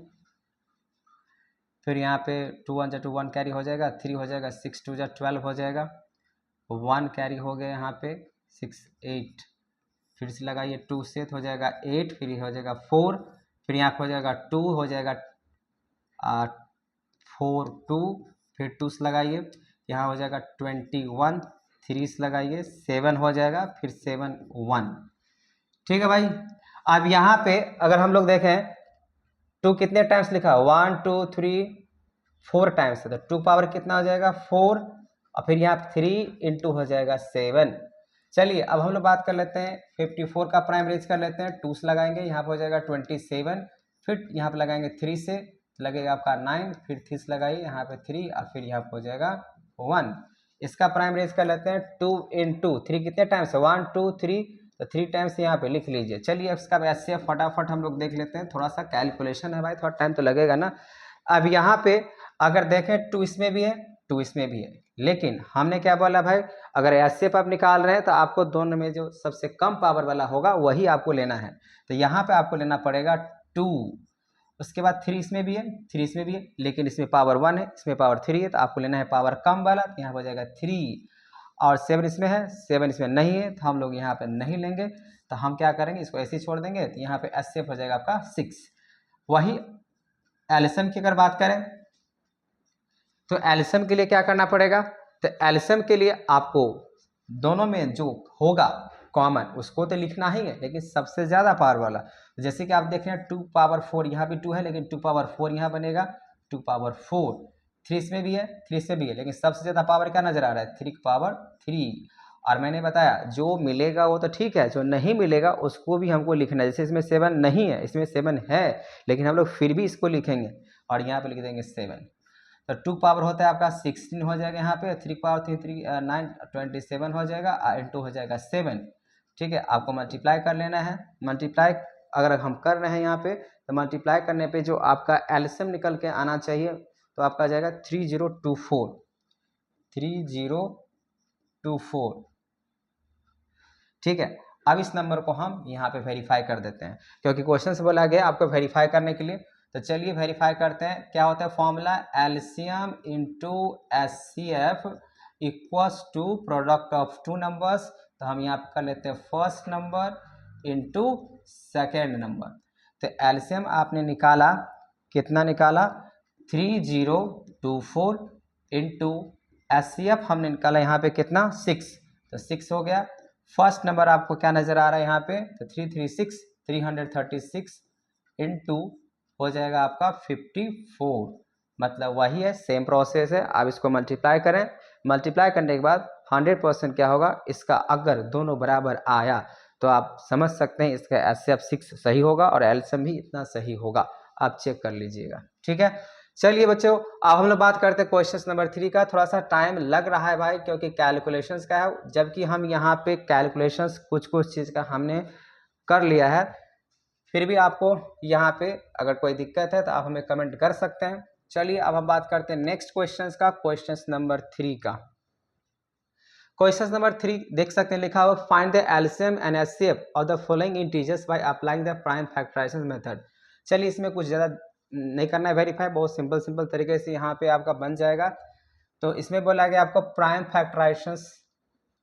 फिर यहाँ पे 2 1 जा 2 1 कैरी हो जाएगा, 3 हो जाएगा, 6 2 जा 12 हो जाएगा, 1 कैरी हो गया यहाँ पे 6 8, फिर से लगाइए 2 से तो हो जाएगा 8, फिर हो जाएगा 4, फिर यहाँ हो जाएगा 2 हो जाएगा 4 2, फिर 2 से लगाइए, यहाँ हो जाएगा 21, 3 से लगाइए 7 हो जाएगा, फिर 7 1। ठीक है भाई, अब यहाँ पे अगर हम लोग देखें 2 कितने टाइम्स लिखा, 1 2 3 4 टाइम्स, तो 2 पावर कितना हो जाएगा 4, और फिर यहाँ 3 इंटू हो जाएगा 7। चलिए अब हम लोग बात कर लेते हैं 54 का प्राइम रेज कर लेते हैं, 2 से लगाएंगे, यहाँ पर हो जाएगा 27, फिर यहाँ पर लगाएंगे 3 से लगेगा आपका 9, फिर 3 से लगाइए यहाँ पे 3 और फिर यहाँ पर हो जाएगा 1। इसका प्राइम रेज कर लेते हैं 2 इंटू 3 कितने टाइम्स है 1 2 3, तो 3 टाइम्स यहाँ पे लिख लीजिए। चलिए इसका HCF फटाफट हम लोग देख लेते हैं, थोड़ा सा कैलकुलेशन है भाई, थोड़ा टाइम तो लगेगा ना। अब यहाँ पे अगर देखें 2 इसमें भी है, 2 इसमें भी है, लेकिन हमने क्या बोला भाई, अगर HCF आप निकाल रहे हैं तो आपको दोनों में जो सबसे कम पावर वाला होगा वही आपको लेना है। तो यहाँ पे आपको लेना पड़ेगा 2, उसके बाद 3 इसमें भी है, 3 इसमें भी है, लेकिन इसमें पावर 1 है, इसमें पावर 3 है, तो आपको लेना है पावर कम वाला, तो यहाँ हो जाएगा 3, और 7 इसमें है, 7 इसमें नहीं है, तो हम लोग यहाँ पे नहीं लेंगे, तो हम क्या करेंगे इसको ऐसे ही छोड़ देंगे, तो यहाँ पे HCF हो जाएगा आपका 6। वही एलसीएम की अगर बात करें तो एलसीएम के लिए क्या करना पड़ेगा, तो एलसीएम के लिए आपको दोनों में जो होगा कॉमन उसको तो लिखना ही है, लेकिन सबसे ज़्यादा पावर वाला, जैसे कि आप देख रहे हैं 2 पावर 4 यहाँ भी 2 है, लेकिन 2 पावर 4 यहाँ बनेगा 2 पावर 4, 3 इसमें भी है, 3 इसमें भी है, लेकिन सबसे ज़्यादा पावर क्या नज़र आ रहा है 3 पावर 3। और मैंने बताया जो मिलेगा वो तो ठीक है, जो नहीं मिलेगा उसको भी हमको लिखना है। जैसे इसमें 7 नहीं है, इसमें 7 है, लेकिन हम लोग फिर भी इसको लिखेंगे और यहाँ पे लिख देंगे 7। तो 2 पावर होता है आपका 16 हो जाएगा, यहाँ पे 3 पावर 3 3 9 27 हो जाएगा, इंटू हो जाएगा 7। ठीक है, आपको मल्टीप्लाई कर लेना है। मल्टीप्लाई अगर हम कर रहे हैं यहाँ पे, तो मल्टीप्लाई करने पे जो आपका एलसीएम निकल के आना चाहिए, तो आपका आ जाएगा 3024, 3024। ठीक है, अब इस नंबर को हम यहाँ पे वेरीफाई कर देते हैं, क्योंकि क्वेश्चन से बोला गया आपको वेरीफाई करने के लिए। तो चलिए वेरीफाई करते हैं क्या होता है formula, LCM into HCF equals to product of two numbers. तो हम यहाँ पे कर लेते हैं first number into second number. तो एलसीएम आपने निकाला, कितना निकाला 3024 इंटू एचसीएफ हमने निकाला यहाँ पे कितना 6, तो 6 हो गया। फर्स्ट नंबर आपको क्या नज़र आ रहा है यहाँ पे, तो 336 इंटू हो जाएगा आपका 54, मतलब वही है, सेम प्रोसेस है। आप इसको मल्टीप्लाई करें, मल्टीप्लाई करने के बाद 100% क्या होगा इसका, अगर दोनों बराबर आया तो आप समझ सकते हैं इसका एचसीएफ 6 सही होगा और एलसीएम भी इतना सही होगा, आप चेक कर लीजिएगा। ठीक है, चलिए बच्चों अब हम लोग बात करते हैं क्वेश्चन नंबर 3 का। थोड़ा सा टाइम लग रहा है भाई, क्योंकि कैलकुलेशंस का है, जबकि हम यहाँ पे कैलकुलेशंस कुछ चीज़ का हमने कर लिया है, फिर भी आपको यहाँ पे अगर कोई दिक्कत है तो आप हमें कमेंट कर सकते हैं। चलिए अब हम बात करते हैं नेक्स्ट क्वेश्चंस का, क्वेश्चन नंबर 3 का। क्वेश्चन नंबर 3 देख सकते हैं, लिखा हुआ find the LCM and HCF of the following integers by applying the prime factorisation method. चलिए इसमें कुछ ज़्यादा नहीं करना है वेरीफाई, बहुत सिंपल तरीके से यहाँ पे आपका बन जाएगा। तो इसमें बोला गया आपको प्राइम फैक्टराइजेशन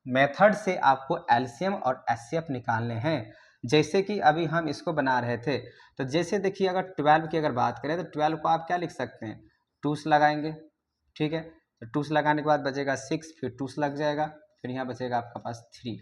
मेथड से आपको एलसीएम और एचसीएफ निकालने हैं। जैसे कि अभी हम इसको बना रहे थे, तो जैसे देखिए अगर 12 की अगर बात करें तो 12 को आप क्या लिख सकते हैं, 2s लगाएंगे। ठीक है, तो 2s लगाने के बाद बचेगा 6, फिर 2s लग जाएगा, फिर यहाँ बचेगा आपका पास 3।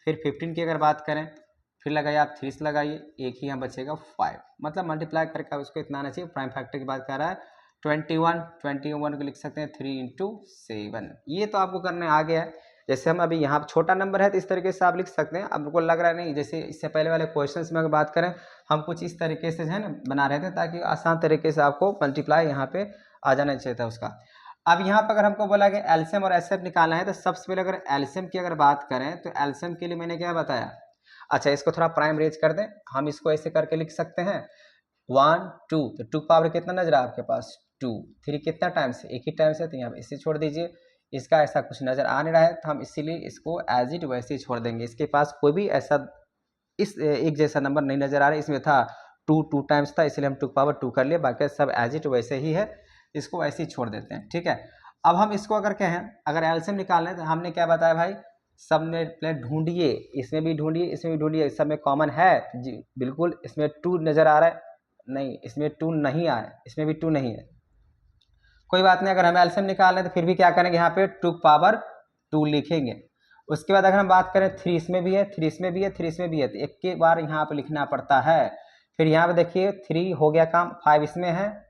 फिर 15 की अगर बात करें, फिर लगाइए आप 3s लगाइए, एक ही यहाँ बचेगा 5, मतलब मल्टीप्लाई करके आप उसको इतना आना चाहिए। प्राइम फैक्टर की बात कर रहा है 21 को लिख सकते हैं 3 इंटू 7। ये तो आपको करने आ गया है। जैसे हम अभी यहाँ छोटा नंबर है तो इस तरीके से आप लिख सकते हैं। आपको लग रहा है नहीं, जैसे इससे पहले वाले क्वेश्चंस में अगर बात करें हम कुछ इस तरीके से है ना बना रहे थे, ताकि आसान तरीके से आपको मल्टीप्लाई यहाँ पे आ जाना चाहिए था उसका। अब यहाँ पर अगर हमको बोला कि एलसीएम और एचसीएफ निकालना है, तो सबसे पहले अगर एलसीएम की अगर बात करें तो एलसीएम के लिए मैंने क्या बताया, अच्छा इसको थोड़ा प्राइम रेज कर दें, हम इसको ऐसे करके लिख सकते हैं 1 2, तो 2 पावर कितना नजर आ आपके पास 2, 3 कितना टाइम्स, एक ही टाइम से, तो यहाँ इसे छोड़ दीजिए। इसका ऐसा कुछ नजर आ नहीं रहा है तो हम इसीलिए इसको एज इट वैसे ही छोड़ देंगे। इसके पास कोई भी ऐसा इस एक जैसा नंबर नहीं नजर आ रहा है, इसमें था 2 टाइम्स था, इसलिए हम 2 पावर 2 कर लिए, बाकी सब एज इट वैसे ही है, इसको ऐसे ही छोड़ देते हैं। ठीक है, अब हम इसको अगर कहें अगर एलसीएम निकालना है तो हमने क्या बताया भाई, सब में पहले ढूंढिए, इसमें भी ढूंढिए, इसमें भी ढूंढिए, सब में कॉमन है जी बिल्कुल। इसमें 2 नज़र आ रहा है, नहीं इसमें 2 नहीं आ रहा है, इसमें भी 2 नहीं है, कोई बात नहीं। अगर हम एलसीएम निकाल रहे हैं तो फिर भी क्या करेंगे, यहाँ पे 2 पावर 2 लिखेंगे। उसके बाद अगर हम बात करें 3 इसमें भी है, 3 इसमें भी है, 3 इसमें भी है, तो एक के बार यहाँ पे लिखना पड़ता है। फिर यहाँ पे देखिए 3 हो गया काम, 5 इसमें है,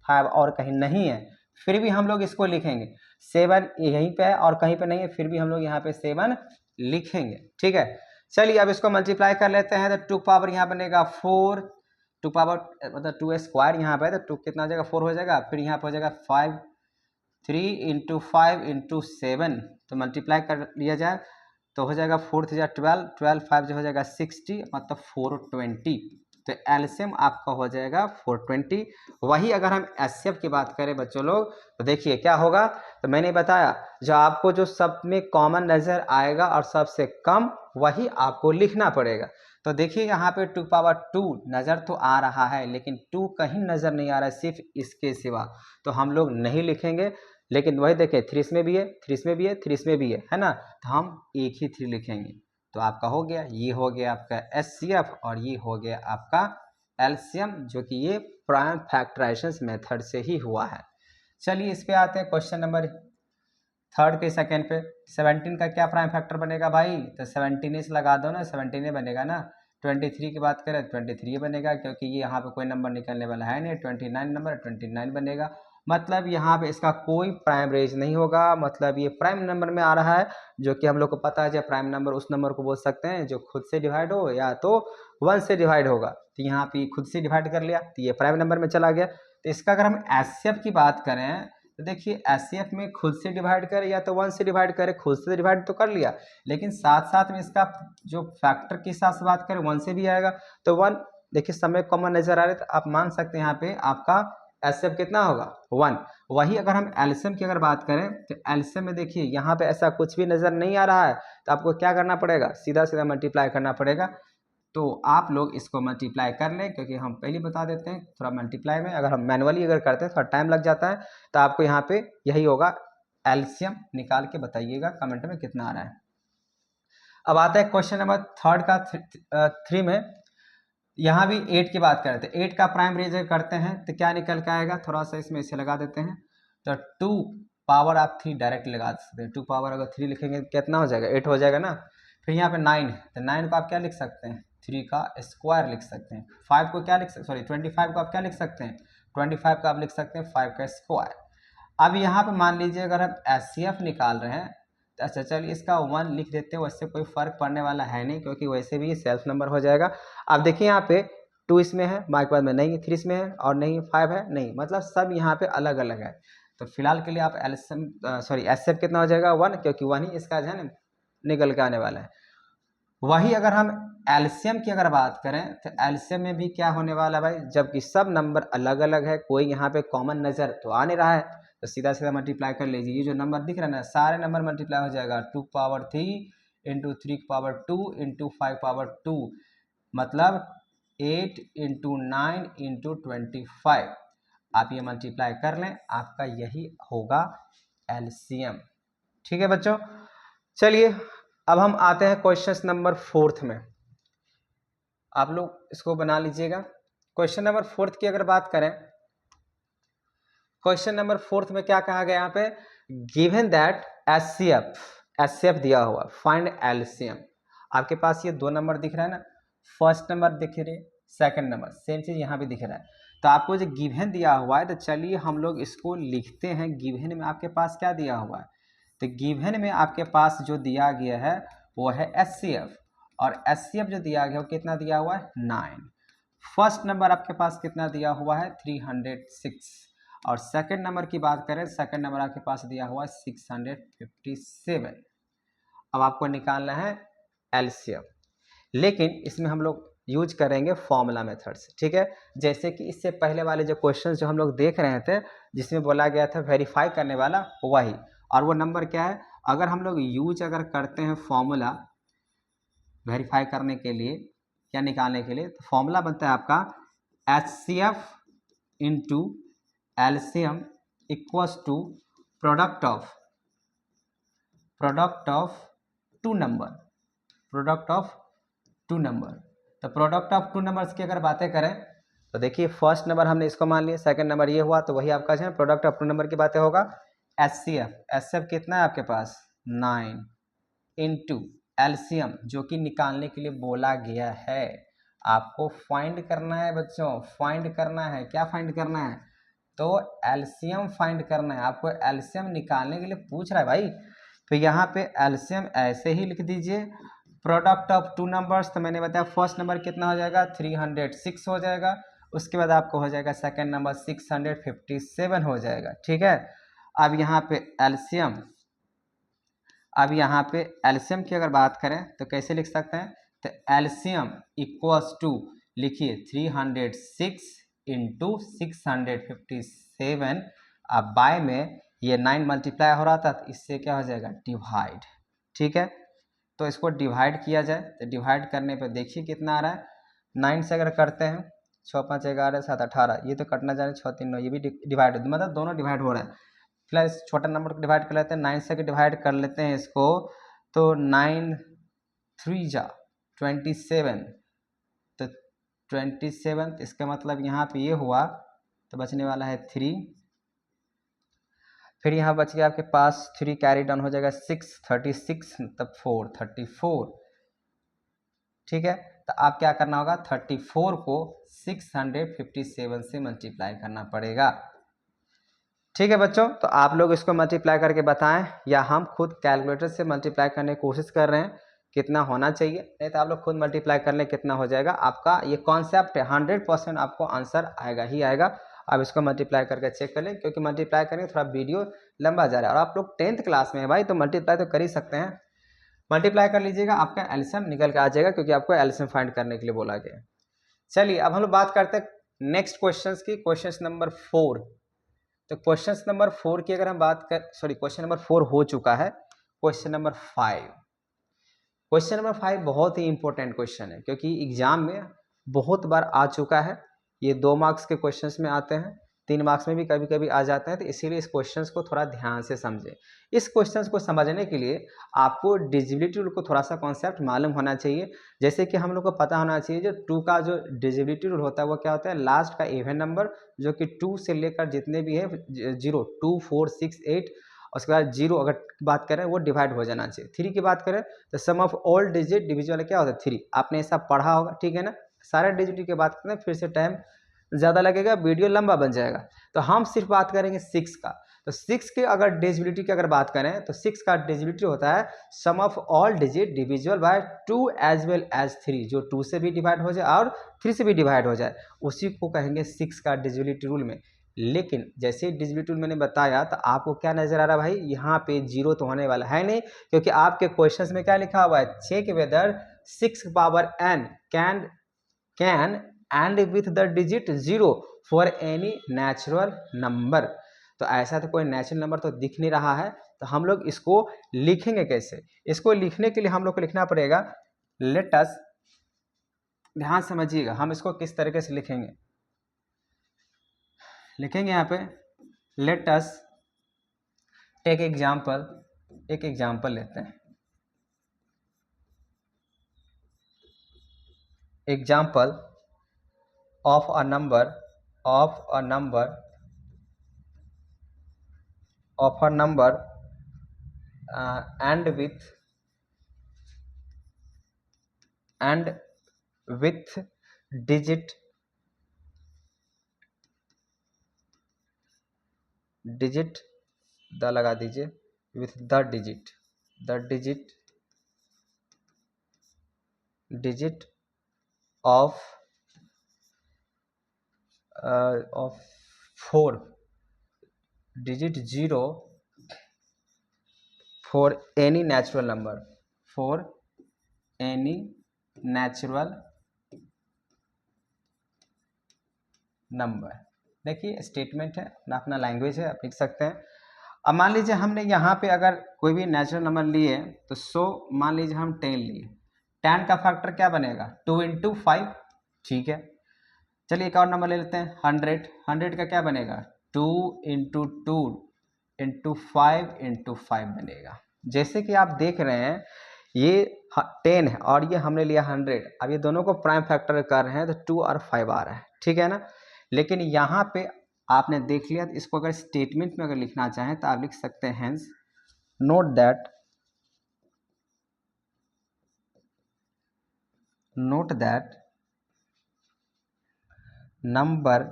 5 और कहीं नहीं है, फिर भी हम लोग इसको लिखेंगे। 7 यहीं पे है और कहीं पे नहीं है, फिर भी हम लोग यहाँ पे 7 लिखेंगे। ठीक है, चलिए अब इसको मल्टीप्लाई कर लेते हैं, तो 2 पावर यहाँ बनेगा 4, 2 पावर मतलब 2 स्क्वायर यहाँ पे, तो 2 कितना हो जाएगा 4 हो जाएगा, फिर यहाँ पे हो जाएगा 5, 3 इंटू 5 इंटू 7, तो मल्टीप्लाई कर लिया जाए तो हो जाएगा 4 3 12, 12 5 जो हो जाएगा 60, मतलब 420। तो एलसीएम आपका हो जाएगा 420। वही अगर हम एचसीएफ की बात करें बच्चों लोग, तो देखिए क्या होगा, तो मैंने बताया जो आपको जो सब में कॉमन नज़र आएगा और सबसे कम वही आपको लिखना पड़ेगा। तो देखिए यहाँ पे 2 पावर 2 नज़र तो आ रहा है, लेकिन 2 कहीं नज़र नहीं आ रहा है सिर्फ इसके सिवा, तो हम लोग नहीं लिखेंगे। लेकिन वही देखें 3 इसमें भी है, 3 इसमें भी है, 3 इसमें भी है ना, तो हम एक ही 3 लिखेंगे। तो आपका हो गया, ये हो गया आपका एचसीएफ और ये हो गया आपका एलसीएम, जो कि ये प्राइम फैक्टराइजेशन मेथड से ही हुआ है। चलिए इस पे आते हैं क्वेश्चन नंबर 3 के सेकंड पे। 17 का क्या प्राइम फैक्टर बनेगा भाई, तो 17 से लगा दो ना, 17 बनेगा ना। 23 की बात करें 23 बनेगा, क्योंकि ये यहाँ पे कोई नंबर निकलने वाला है नहीं, 29 नंबर 29 बनेगा, मतलब यहाँ पे इसका कोई प्राइम रेज नहीं होगा, मतलब ये प्राइम नंबर में आ रहा है, जो कि हम लोग को पता है। जब प्राइम नंबर उस नंबर को बोल सकते हैं जो खुद से डिवाइड हो या तो 1 से डिवाइड होगा, तो यहाँ पे खुद से डिवाइड कर लिया तो ये प्राइम नंबर में चला गया। तो इसका अगर हम एचसीएफ की बात करें तो देखिए एचसीएफ में खुद से डिवाइड करे या तो 1 से डिवाइड करे, खुद से डिवाइड तो कर लिया, लेकिन साथ साथ में इसका जो फैक्टर के साथ बात करें 1 से भी आएगा, तो 1 देखिए समय कॉमन नजर आ रहा है, तो आप मान सकते हैं यहाँ पे आपका एचसीएफ कितना होगा 1। वही अगर हम एलसीएम की अगर बात करें तो एलसीएम में देखिए यहाँ पे ऐसा कुछ भी नजर नहीं आ रहा है, तो आपको क्या करना पड़ेगा, सीधा सीधा मल्टीप्लाई करना पड़ेगा। तो आप लोग इसको मल्टीप्लाई कर लें, क्योंकि हम पहले बता देते हैं थोड़ा मल्टीप्लाई में अगर हम मैनुअली अगर करते हैं थोड़ा टाइम लग जाता है। तो आपको यहाँ पे यही होगा, एलसीएम निकाल के बताइएगा कमेंट में कितना आ रहा है। अब आता है क्वेश्चन नंबर थर्ड का 3 में, यहाँ भी 8 की बात करते हैं। 8 का प्राइम रेज करते हैं तो क्या निकल के आएगा, थोड़ा सा इसमें इसे लगा देते हैं। तो 2 पावर आप 3 डायरेक्ट लगा सकते हैं। 2 पावर अगर 3 लिखेंगे तो कितना हो जाएगा, 8 हो जाएगा ना। फिर यहाँ पे 9 है, तो 9 को आप क्या लिख सकते हैं, 3 का स्क्वायर लिख सकते हैं। 5 को क्या लिख सकते, सॉरी 25 को आप क्या लिख सकते हैं, 25 का आप लिख सकते हैं 5 का स्क्वायर। अब यहाँ पे मान लीजिए अगर हम एचसीएफ निकाल रहे हैं, तो अच्छा चलिए इसका 1 लिख देते हैं, वैसे कोई फर्क पड़ने वाला है नहीं, क्योंकि वैसे भी ये सेल्फ नंबर हो जाएगा। अब देखिए यहाँ पे 2 इसमें है, मार्क बाद में नहीं है, 3 इसमें है और नहीं 5 है, नहीं, मतलब सब यहाँ पे अलग अलग है। तो फिलहाल के लिए आप एचसीएफ कितना हो जाएगा 1, क्योंकि 1 ही इसका है ना निकल के आने वाला है। वही अगर हम एलसीएम की अगर बात करें तो एलसीएम में भी क्या होने वाला है भाई, जबकि सब नंबर अलग अलग है, कोई यहाँ पे कॉमन नजर तो आ नहीं रहा है, तो सीधा सीधा मल्टीप्लाई कर लीजिए। ये जो नंबर दिख रहा है ना, सारे नंबर मल्टीप्लाई हो जाएगा। 2 power 3 into 3 power 2 into 5 power 2, मतलब 8 इंटू 9 इंटू 25। आप ये मल्टीप्लाई कर लें, आपका यही होगा एलसीएम। ठीक है बच्चों, चलिए अब हम आते हैं क्वेश्चन नंबर 4 में। आप लोग इसको बना लीजिएगा। क्वेश्चन नंबर 4 की अगर बात करें, क्वेश्चन नंबर 4 में क्या कहा गया यहाँ पे, गिवन दैट एचसीएफ दिया हुआ, फाइंड एलसीएम। आपके पास ये 2 नंबर दिख रहा है ना, फर्स्ट नंबर दिख रहे, सेकंड नंबर, सेम चीज यहाँ भी दिख रहा है। तो आपको जो गिवन दिया हुआ है, तो चलिए हम लोग इसको लिखते हैं। गिवन में आपके पास क्या दिया हुआ है, तो गिवन में आपके पास जो दिया गया है वो है एचसीएफ, और एचसीएफ जो दिया गया वो कितना दिया हुआ है 9। फर्स्ट नंबर आपके पास कितना दिया हुआ है 306, और सेकंड नंबर की बात करें, सेकंड नंबर आपके पास दिया हुआ है 657। अब आपको निकालना है एलसीएम, लेकिन इसमें हम लोग यूज करेंगे फॉर्मूला मेथड से। ठीक है, जैसे कि इससे पहले वाले जो क्वेश्चन जो हम लोग देख रहे थे, जिसमें बोला गया था वेरीफाई करने वाला, वही। और वो नंबर क्या है, अगर हम लोग यूज अगर करते हैं फॉर्मूला वेरीफाई करने के लिए या निकालने के लिए, तो फॉर्मूला बनता है आपका HCF into LCM equals to product of two number, product of two number. तो प्रोडक्ट ऑफ टू नंबर्स की अगर बातें करें, तो देखिए फर्स्ट नंबर हमने इसको मान लिया, सेकंड नंबर ये हुआ, तो वही आपका जो है प्रोडक्ट ऑफ टू नंबर की बातें होगा। एचसीएफ कितना है आपके पास 9 इंटू एलसीएम, जो कि निकालने के लिए बोला गया है। आपको फाइंड करना है बच्चों, फाइंड करना है, क्या फाइंड करना है, तो एलसीएम फाइंड करना है। आपको एलसीएम निकालने के लिए पूछ रहा है भाई, तो यहाँ पे एलसीएम ऐसे ही लिख दीजिए, प्रोडक्ट ऑफ टू नंबर्स। तो मैंने बताया फर्स्ट नंबर कितना हो जाएगा 306 हो जाएगा, उसके बाद आपको हो जाएगा सेकंड नंबर 657 हो जाएगा। ठीक है, अब यहाँ पे एलसीएम, अब यहाँ पे एलसीएम की अगर बात करें तो कैसे लिख सकते हैं, तो एलसीएम इक्वल्स टू, लिखिए 306 इंटू 657, अब बाय में ये 9 मल्टीप्लाई हो रहा था, तो इससे क्या हो जाएगा डिवाइड। ठीक है, तो इसको डिवाइड किया जाए, तो डिवाइड करने पे देखिए कितना आ रहा है, 9 से अगर करते हैं 6 5 11 7 18, ये तो कटना जाए 6 3 9, ये भी डिवाइड, मतलब दोनों डिवाइड हो रहा है। फिलहाल इस छोटा नंबर को डिवाइड कर लेते हैं, 9 से डिवाइड कर लेते हैं इसको, तो 9 3 जा 27, तो 27, इसका मतलब यहाँ पे ये हुआ, तो बचने वाला है 3, फिर यहाँ बच गया आपके पास 3 कैरी डाउन हो जाएगा 6, 36, तब 4 34। ठीक है, तो आप क्या करना होगा, 34 को 657 से मल्टीप्लाई करना पड़ेगा। ठीक है बच्चों, तो आप लोग इसको मल्टीप्लाई करके बताएं, या हम खुद कैलकुलेटर से मल्टीप्लाई करने की कोशिश कर रहे हैं कितना होना चाहिए, नहीं तो आप लोग खुद मल्टीप्लाई कर लें कितना हो जाएगा। आपका ये कॉन्सेप्ट है, 100% आपको आंसर आएगा ही आएगा। अब इसको मल्टीप्लाई करके चेक कर लें, क्योंकि मल्टीप्लाई करेंगे थोड़ा वीडियो लंबा जा रहा है, और आप लोग 10th क्लास में है भाई, तो मल्टीप्लाई तो कर ही सकते हैं। मल्टीप्लाई कर लीजिएगा, आपका एलसीएम निकल के आ जाएगा, क्योंकि आपको एलसीएम फाइंड करने के लिए बोला गया। चलिए अब हम लोग बात करते हैं नेक्स्ट क्वेश्चन की, क्वेश्चन नंबर 4। तो क्वेश्चन नंबर 4 की अगर हम बात कर, सॉरी क्वेश्चन नंबर 4 हो चुका है, क्वेश्चन नंबर 5। क्वेश्चन नंबर 5 बहुत ही इंपॉर्टेंट क्वेश्चन है, क्योंकि एग्जाम में बहुत बार आ चुका है। ये 2 मार्क्स के क्वेश्चंस में आते हैं, 3 मार्क्स में भी कभी कभी आ जाते हैं, तो इसीलिए इस क्वेश्चंस को थोड़ा ध्यान से समझें। इस क्वेश्चंस को समझने के लिए आपको डिजिबिलिटी रूल को थोड़ा सा कॉन्सेप्ट मालूम होना चाहिए। जैसे कि हम लोग को पता होना चाहिए जो 2 का जो डिजिबिलिटी रूल होता है वो क्या होता है, लास्ट का इवन नंबर जो कि 2 से लेकर जितने भी है 0, 2, 4, 6, 8, उसके बाद 0 अगर बात करें वो डिवाइड हो जाना चाहिए। 3 की बात करें तो सम ऑफ ऑल डिजिट डिविजिबल क्या होता है 3, आपने ऐसा पढ़ा होगा, ठीक है ना। सारे डिजिट की बात करें फिर से टाइम ज़्यादा लगेगा, वीडियो लंबा बन जाएगा, तो हम सिर्फ बात करेंगे 6 का। तो 6 की अगर डिजिबिलिटी की अगर बात करें तो 6 का डिजिबिलिटी होता है sum of all digit divisible by 2 as well as 3, जो 2 से भी डिवाइड हो जाए और 3 से भी डिवाइड हो जाए, उसी को कहेंगे 6 का डिजिबिलिटी रूल में। लेकिन जैसे डिजिबिलिटी रूल मैंने बताया तो आपको क्या नजर आ रहा है भाई, यहाँ पे 0 तो होने वाला है नहीं, क्योंकि आपके क्वेश्चंस में क्या लिखा हुआ है, check whether 6 power n can end with the digit 0 for any natural number. तो ऐसा तो कोई नेचुरल नंबर तो दिख नहीं रहा है, तो हम लोग इसको लिखेंगे कैसे। इसको लिखने के लिए हम लोग को लिखना पड़ेगा, लेट अस, ध्यान समझिएगा हम इसको किस तरीके से लिखेंगे। लिखेंगे यहाँ पे लेट अस टेक एग्जाम्पल, एक एग्जाम्पल लेते हैं, example of a number and with digit the लगा दीजिए, with the digit of 4 digit 0 for any natural number, for any natural number. देखिए स्टेटमेंट है, अपना अपना लैंग्वेज है, आप लिख सकते हैं। अब मान लीजिए हमने यहाँ पे अगर कोई भी नेचुरल नंबर लिए तो 100, मान लीजिए हम 10 लिए, 10 का फैक्टर क्या बनेगा 2 × 5, ठीक है। चलिए एक और नंबर ले लेते हैं 100, 100 का क्या बनेगा 2 × 2 × 5 × 5 बनेगा। जैसे कि आप देख रहे हैं ये 10 है और ये हमने लिया 100, अब ये दोनों को प्राइम फैक्टर कर रहे हैं तो 2 और 5 आ रहा है, ठीक है ना। लेकिन यहाँ पे आपने देख लिया, तो इसको अगर स्टेटमेंट में अगर लिखना चाहें तो आप लिख सकते हैं hence note that number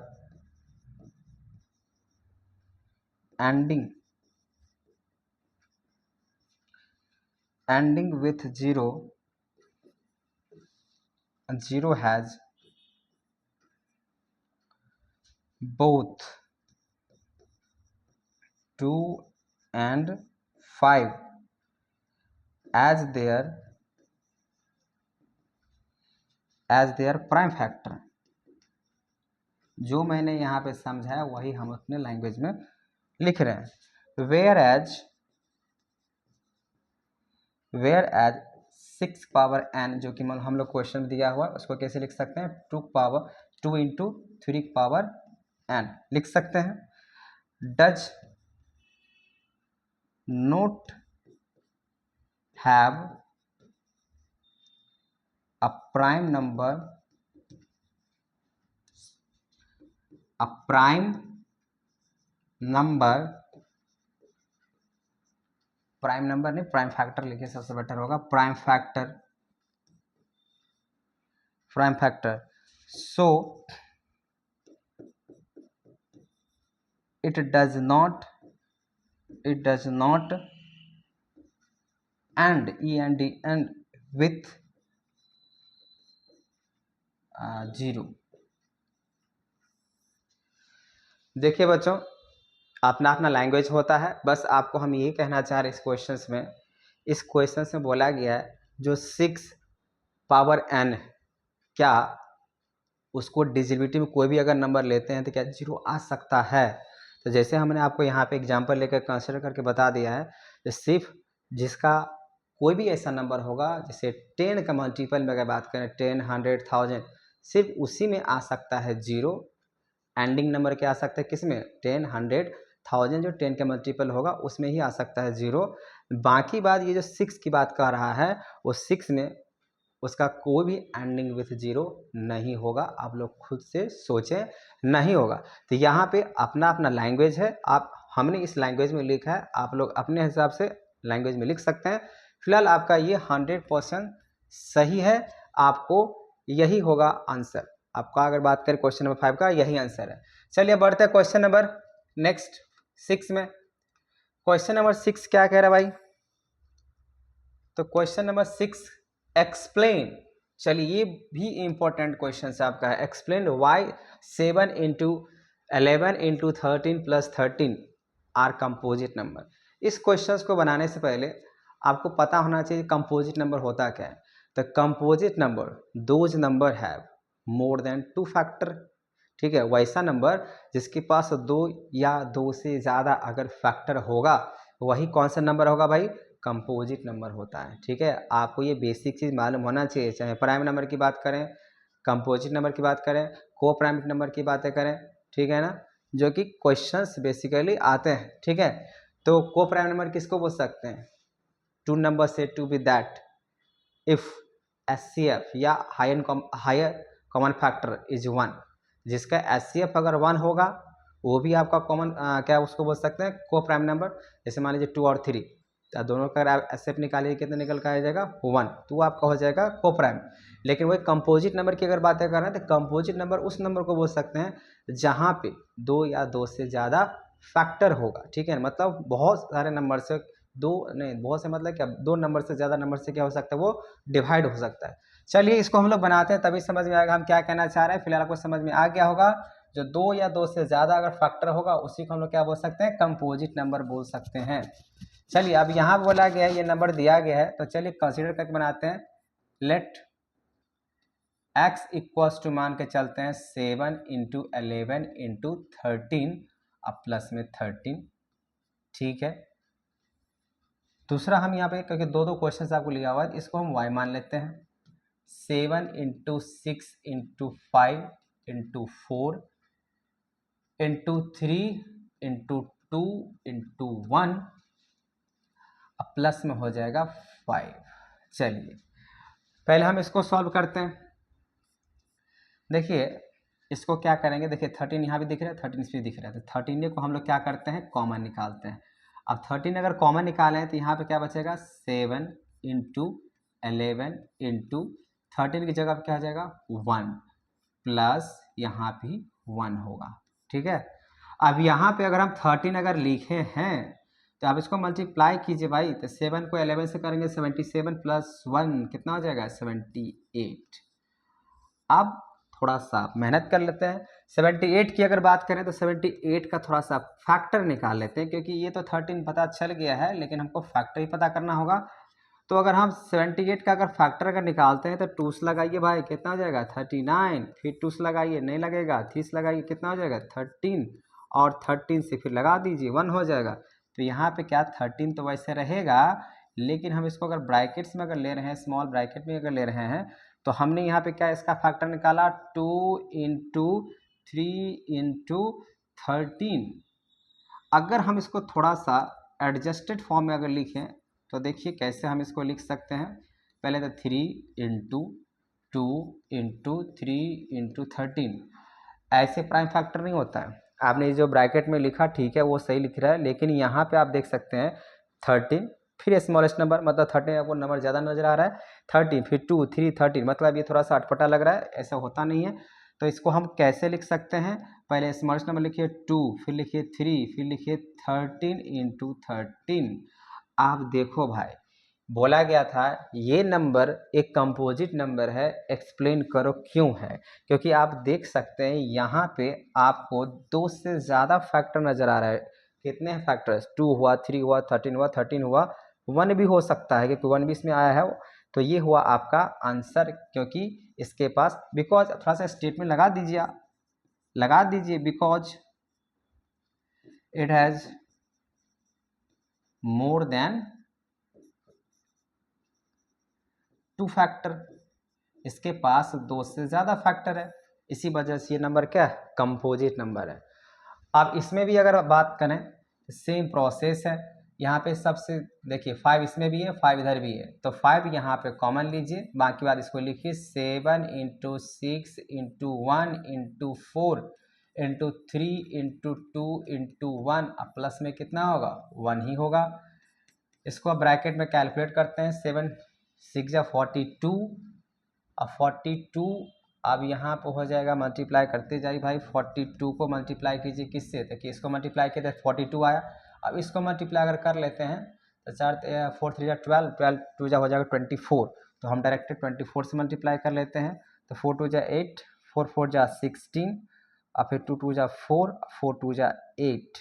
ending with 0 has both 2 and 5 as their prime factor। जो मैंने यहाँ पे समझाया वही हम अपने लैंग्वेज में लिख रहे हैं। वेयर एज 6 पावर n, जो कि हम लोग क्वेश्चन दिया हुआ है उसको कैसे लिख सकते हैं, 2 × 3 पावर n लिख सकते हैं। Does note have a prime number, prime number नहीं, प्राइम फैक्टर लिखिए सबसे बेटर होगा, prime factor. So it does not end with 0। देखिए बच्चों अपना अपना लैंग्वेज होता है, बस आपको हम यही कहना चाह रहे हैं इस क्वेश्चन में बोला गया है जो 6 पावर n, क्या उसको डिजिबिलिटी में कोई भी अगर नंबर लेते हैं तो क्या 0 आ सकता है। तो जैसे हमने आपको यहाँ पे एग्जांपल लेकर कंसिडर करके बता दिया है, तो सिर्फ जिसका कोई भी ऐसा नंबर होगा जैसे 10 का मल्टीपल में अगर बात करें 10, 100, 1000, सिर्फ उसी में आ सकता है जीरो। एंडिंग नंबर क्या आ सकता है किस में? 10, 100, 1000 जो 10 का मल्टीपल होगा उसमें ही आ सकता है जीरो। बाकी बात ये जो 6 की बात कर रहा है वो 6 में उसका कोई भी एंडिंग विथ जीरो नहीं होगा। आप लोग खुद से सोचें, नहीं होगा। तो यहाँ पे अपना अपना लैंग्वेज है, आप हमने इस लैंग्वेज में लिखा है, आप लोग अपने हिसाब से लैंग्वेज में लिख सकते हैं। फिलहाल आपका ये 100% सही है, आपको यही होगा आंसर। आपका अगर बात करें क्वेश्चन नंबर 5 का यही आंसर है। चलिए बढ़ते हैं क्वेश्चन नंबर नेक्स्ट 6 में। क्वेश्चन नंबर 6 क्या कह रहा है भाई? तो क्वेश्चन नंबर 6 एक्सप्लेन, चलिए ये भी इंपॉर्टेंट क्वेश्चन है आपका। Explain why 7 into 11 into 13 plus 13 are composite number. इस क्वेश्चन को बनाने से पहले आपको पता होना चाहिए कंपोजिट नंबर होता क्या है। तो composite number those number have more than 2 factor, ठीक है। वैसा नंबर जिसके पास 2 या 2 से ज़्यादा अगर फैक्टर होगा वही कौन सा नंबर होगा भाई? कंपोजिट नंबर होता है, ठीक है। आपको ये बेसिक चीज़ मालूम होना चाहिए, चाहे प्राइम नंबर की बात करें, कंपोजिट नंबर की बात करें, को प्राइम नंबर की बातें करें, ठीक है ना, जो कि क्वेश्चंस बेसिकली आते हैं, ठीक है। तो को प्राइम नंबर किसको बोल सकते हैं? टू नंबर से to be that if HCF या हायर कॉमन फैक्टर इज 1, जिसका HCF अगर 1 होगा वो भी आपका कॉमन क्या उसको बोल सकते हैं? को प्राइम नंबर। जैसे मान लीजिए 2 और 3, तो दोनों का अगर HCF निकालिए कितना निकल कर आ जाएगा? 1, तो वो आपका हो जाएगा को प्राइम। लेकिन वही कंपोजिट नंबर की अगर बातें कर रहे हैं तो कंपोजिट नंबर उस नंबर को बोल सकते हैं जहाँ पे 2 या 2 से ज़्यादा फैक्टर होगा, ठीक है। मतलब बहुत सारे नंबर से दो नहीं, बहुत से मतलब क्या, 2 नंबर से ज़्यादा नंबर से क्या हो सकता है? वो डिवाइड हो सकता है। चलिए इसको हम लोग बनाते हैं तभी समझ में आएगा हम क्या कहना चाह रहे हैं। फिलहाल आपको समझ में आ गया होगा, जो 2 या 2 से ज़्यादा अगर फैक्टर होगा उसी को हम लोग क्या बोल सकते हैं? कंपोजिट नंबर बोल सकते हैं। चलिए अब यहाँ बोला गया है, ये नंबर दिया गया है, तो चलिए कंसीडर करके बनाते हैं। लेट x इक्वल्स टू मान के चलते हैं 7 इंटू 11 इंटू 13 अब प्लस में 13, ठीक है। दूसरा हम यहाँ पे, क्योंकि दो दो क्वेश्चन आपको लिया हुआ है, इसको हम y मान लेते हैं। 7 into 6 into 5 into 4 into 3 into 2 into 1 अब प्लस में हो जाएगा 5। चलिए पहले हम इसको सॉल्व करते हैं। देखिए इसको क्या करेंगे, देखिए 13 यहाँ भी दिख रहा है, 13 इस भी दिख रहा है, तो 13 को हम लोग क्या करते हैं? कॉमन निकालते हैं। अब 13 अगर कॉमन निकालें तो यहाँ पे क्या बचेगा? 7 इंटू 11 इंटू 13 की जगह क्या हो जाएगा? 1 प्लस यहाँ भी 1 होगा, ठीक है। अब यहाँ पे अगर हम 13 अगर लिखे हैं तो आप इसको मल्टीप्लाई कीजिए भाई, तो 7 को 11 से करेंगे 77 प्लस 1 कितना हो जाएगा? 78। अब थोड़ा सा मेहनत कर लेते हैं। 78 की अगर बात करें तो 78 का थोड़ा सा फैक्टर निकाल लेते हैं, क्योंकि ये तो 13 पता चल गया है लेकिन हमको फैक्टर ही पता करना होगा। तो अगर हम 78 का अगर फैक्टर अगर निकालते हैं तो 2 से लगाइए भाई, कितना हो जाएगा? 39, फिर 2 से लगाइए, नहीं लगेगा, 3 से लगाइए, कितना हो जाएगा? 13, और 13 से फिर लगा दीजिए, 1 हो जाएगा। तो यहाँ पे क्या 13 तो वैसे रहेगा, लेकिन हम इसको अगर ब्रैकेट्स में अगर ले रहे हैं, स्मॉल ब्रैकेट में अगर ले रहे हैं, तो हमने यहाँ पे क्या इसका फैक्टर निकाला? 2 इंटू 3 इंटू 13। अगर हम इसको थोड़ा सा एडजस्टेड फॉर्म में अगर लिखें तो देखिए कैसे हम इसको लिख सकते हैं। पहले तो 3 इंटू 2 इंटू 3 इंटू 13, ऐसे प्राइम फैक्टर नहीं होता है। आपने जो ब्रैकेट में लिखा ठीक है वो सही लिख रहा है, लेकिन यहाँ पे आप देख सकते हैं 13 फिर स्मॉलेस्ट नंबर, मतलब 13 आपको नंबर ज़्यादा नजर आ रहा है, 13 फिर 2 3 13, मतलब ये थोड़ा सा अटपटा लग रहा है, ऐसा होता नहीं है। तो इसको हम कैसे लिख सकते हैं? पहले स्मॉलेस्ट नंबर लिखिए 2, फिर लिखिए 3, फिर लिखिए 13 इंटू 13। आप देखो भाई, बोला गया था ये नंबर एक कंपोजिट नंबर है, एक्सप्लेन करो क्यों है। क्योंकि आप देख सकते हैं यहाँ पे आपको 2 से ज़्यादा फैक्टर नज़र आ रहा है। कितने हैं फैक्टर्स? 2 हुआ, 3 हुआ, 13 हुआ, 13 हुआ, 1 भी हो सकता है क्योंकि 1 भी इसमें आया है। तो ये हुआ आपका आंसर, क्योंकि इसके पास, बिकॉज थोड़ा सा स्टेटमेंट लगा दीजिए, because it has more than 2 factor, इसके पास 2 से ज़्यादा फैक्टर है, इसी वजह से ये नंबर क्या है, कंपोजिट नंबर है। अब इसमें भी अगर बात करें सेम प्रोसेस है, यहाँ पे सबसे देखिए 5 इसमें भी है, 5 इधर भी है, तो 5 यहाँ पे कॉमन लीजिए, बाकी बात इसको लिखिए 7 × 6 × 1 × 4 × 3 × 2 × 1, अब प्लस में कितना होगा, 1 ही होगा। इसको अब ब्रैकेट में कैलकुलेट करते हैं, 7 6 या 42, अब 42 अब यहाँ पे हो जाएगा, मल्टीप्लाई करते जाइए भाई, 42 को मल्टीप्लाई कीजिए किससे, देखिए इसको मल्टीप्लाई किया तो 42 आया। अब इसको मल्टीप्लाई अगर कर लेते हैं तो 4 3 12, 12 2 हो जाएगा 24, तो हम डायरेक्ट 24 से मल्टीप्लाई कर लेते हैं, तो 4 2 8, 4 4 16, और फिर 2 2 4, 4 2 8,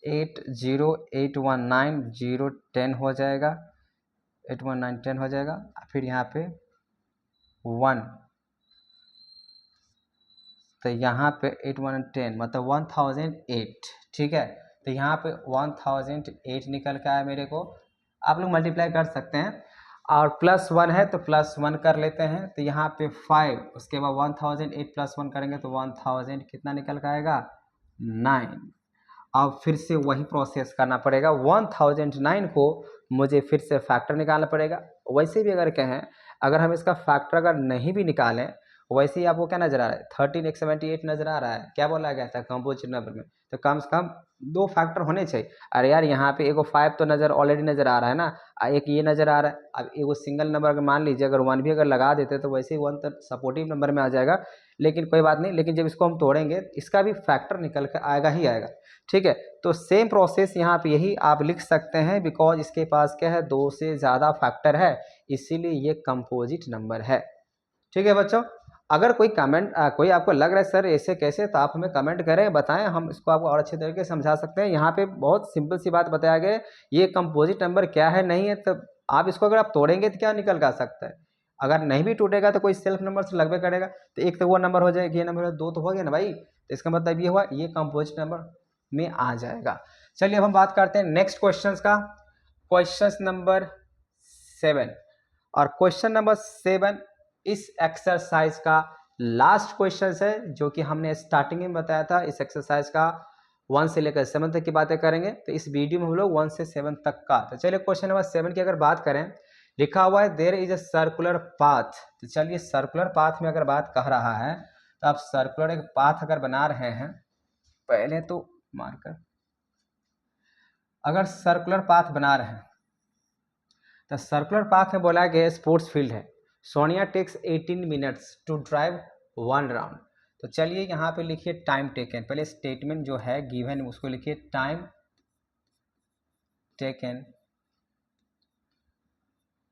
8 0 8 1 9 0 10 हो जाएगा, 8 1 9 10 हो जाएगा, फिर यहाँ पे 1, तो यहाँ पे 8 1 10 मतलब 1008, ठीक है, तो यहाँ पे 1008 निकल के आया मेरे को। आप लोग मल्टीप्लाई कर सकते हैं, और +1 है तो +1 कर लेते हैं, तो यहाँ पे 5, उसके बाद 1008 +1 करेंगे तो 1000 कितना निकल के आएगा, 9। अब फिर से वही प्रोसेस करना पड़ेगा, 1009 को मुझे फिर से फैक्टर निकालना पड़ेगा। वैसे भी अगर कहें, अगर हम इसका फैक्टर अगर नहीं भी निकालें, वैसे ही आपको क्या नजर आ रहा है, 13 नजर आ रहा है, क्या बोला गया था कंपोजिट नंबर में, तो कम से कम 2 फैक्टर होने चाहिए। अरे यार यहाँ पे एगो 5 तो नजर ऑलरेडी नजर आ रहा है ना, एक ये नजर आ रहा है। अब एगो सिंगल नंबर अगर मान लीजिए अगर 1 भी अगर लगा देते तो वैसे ही 1 तो सपोर्टिव नंबर में आ जाएगा, लेकिन कोई बात नहीं, लेकिन जब इसको हम तोड़ेंगे इसका भी फैक्टर निकल कर आएगा ही आएगा, ठीक है। तो सेम प्रोसेस यहाँ पे यही आप लिख सकते हैं, बिकॉज इसके पास क्या है, 2 से ज़्यादा फैक्टर है, इसीलिए ये कंपोजिट नंबर है, ठीक है बच्चों। अगर कोई कमेंट कोई आपको लग रहा है सर ऐसे कैसे, तो आप हमें कमेंट करें, बताएं, हम इसको आपको और अच्छे तरीके से समझा सकते हैं। यहाँ पे बहुत सिंपल सी बात बताया गया है, ये कंपोजिट नंबर क्या है नहीं है, तो आप इसको अगर आप तोड़ेंगे तो क्या निकल कर सकता है, अगर नहीं भी टूटेगा तो कोई सेल्फ नंबर से लगभग करेगा, तो एक तो वो नंबर हो जाएगा, ये नंबर 2 तो हो गया ना भाई, तो इसका मतलब ये हुआ ये कंपोजिट नंबर में आ जाएगा। चलिए अब हम बात करते हैं नेक्स्ट क्वेश्चन का, क्वेश्चन नंबर 7, और क्वेश्चन नंबर 7 इस एक्सरसाइज का लास्ट क्वेश्चन है, जो कि हमने स्टार्टिंग में बताया था। इस एक्सरसाइज का 1 से लेकर 7 तक की बातें करेंगे, तो इस वीडियो में हम लोग 1 से 7 तक का। तो चलिए क्वेश्चन नंबर 7 की अगर बात करें, लिखा हुआ है there is a circular path. तो चलिए सर्कुलर पाथ में अगर बात कह रहा है, तो आप सर्कुलर एक पाथ अगर बना रहे हैं, पहले तो मार्कर, अगर सर्कुलर पाथ बना रहे हैं तो सर्कुलर पाथ में बोला गया स्पोर्ट्स फील्ड है, Sonia takes 18 minutes to drive 1 round. तो चलिए यहाँ पे लिखिए टाइम टेकन, पहले स्टेटमेंट जो है गिवन उसको लिखिए time taken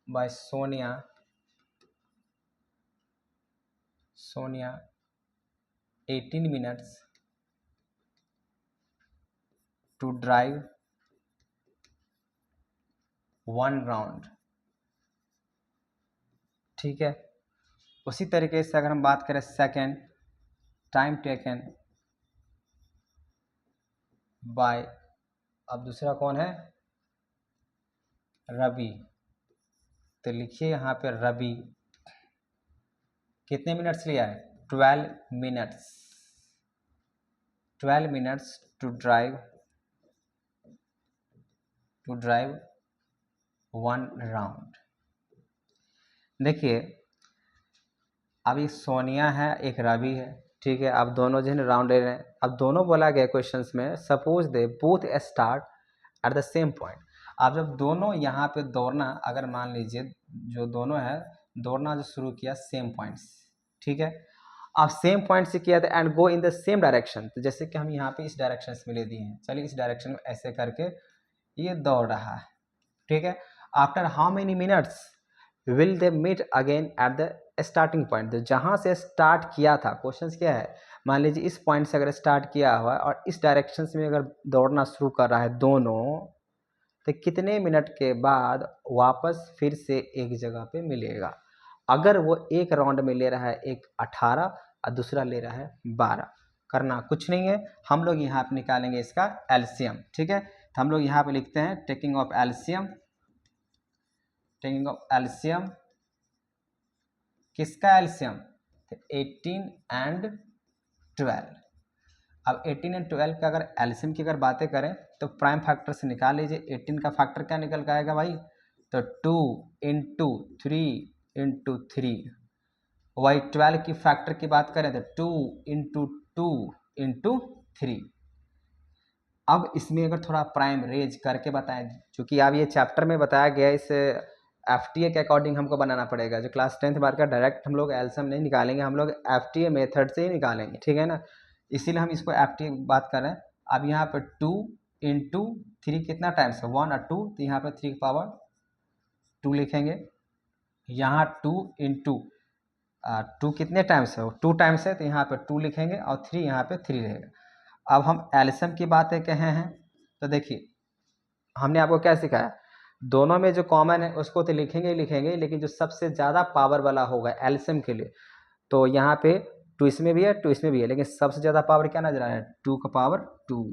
by Sonia 18 minutes to drive 1 round, ठीक है। उसी तरीके से अगर हम बात करें सेकेंड, टाइम टेकन बाय, अब दूसरा कौन है, रवि। तो लिखिए यहाँ पे रवि कितने मिनट्स लिया है, 12 minutes, 12 minutes to drive 1 round. देखिए अब ये सोनिया है, एक रवि है, ठीक है। अब दोनों जो है राउंड ले रहे हैं, अब दोनों बोला गया क्वेश्चंस में, suppose they both start at the same point. अब जब दोनों यहाँ पे दौड़ना, अगर मान लीजिए जो दोनों है दौड़ना जो शुरू किया सेम पॉइंट्स, ठीक है, अब सेम पॉइंट से किया था and go in the same direction, तो जैसे कि हम यहाँ पे इस डायरेक्शन में ले दिए हैं, चलिए इस डायरेक्शन में ऐसे करके ये दौड़ रहा है, ठीक है। After how many minutes will they meet again at the starting point. तो जहाँ से स्टार्ट किया था, क्वेश्चन क्या है, मान लीजिए इस पॉइंट से अगर स्टार्ट किया हुआ है और इस डायरेक्शन में अगर दौड़ना शुरू कर रहा है दोनों, तो कितने मिनट के बाद वापस फिर से एक जगह पे मिलेगा। अगर वो एक राउंड में ले रहा है एक 18 और दूसरा ले रहा है 12, करना कुछ नहीं है, हम लोग यहाँ पे निकालेंगे इसका एलसीएम, ठीक है। तो हम लोग यहाँ पे लिखते हैं taking of LCM, taking of LCM, किसका एल्शियम? 18 एंड 12। अब 18 एंड 12 का अगर एल्शियम की अगर बातें करें तो प्राइम फैक्टर से निकाल लीजिए। 18 का फैक्टर क्या निकल के आएगा भाई? तो 2 इंटू 3 इंटू 3। वही 12 की फैक्टर की बात करें तो 2 इंटू 2 इंटू 3। अब इसमें अगर थोड़ा प्राइम रेज करके बताएं, क्योंकि अब ये चैप्टर में बताया गया है, इस एफटीए के अकॉर्डिंग हमको बनाना पड़ेगा। जो क्लास 10th बात का डायरेक्ट हम लोग एल्शियम नहीं निकालेंगे, हम लोग एफटीए मेथड से ही निकालेंगे, ठीक है ना। इसीलिए हम इसको एफटीए बात कर रहे हैं। अब यहाँ पे 2 इंटू 3 कितना टाइम्स है? 1 और 2, तो यहाँ पे 3 की पावर 2 लिखेंगे। यहाँ 2 इंटू 2 कितने टाइम्स है? 2 टाइम्स है, तो यहाँ पे 2 लिखेंगे और 3 यहाँ पे 3 रहेगा। अब हम एल्शियम की बातें कहे हैं, तो देखिए हमने आपको क्या सिखाया, दोनों में जो कॉमन है उसको तो लिखेंगे ही लिखेंगे, लेकिन जो सबसे ज़्यादा पावर वाला होगा एल्शियम के लिए, तो यहाँ पे 2 इसमें भी है 2 इसमें भी है, लेकिन सबसे ज़्यादा पावर क्या नजर आ रहा है? 2 का पावर 2।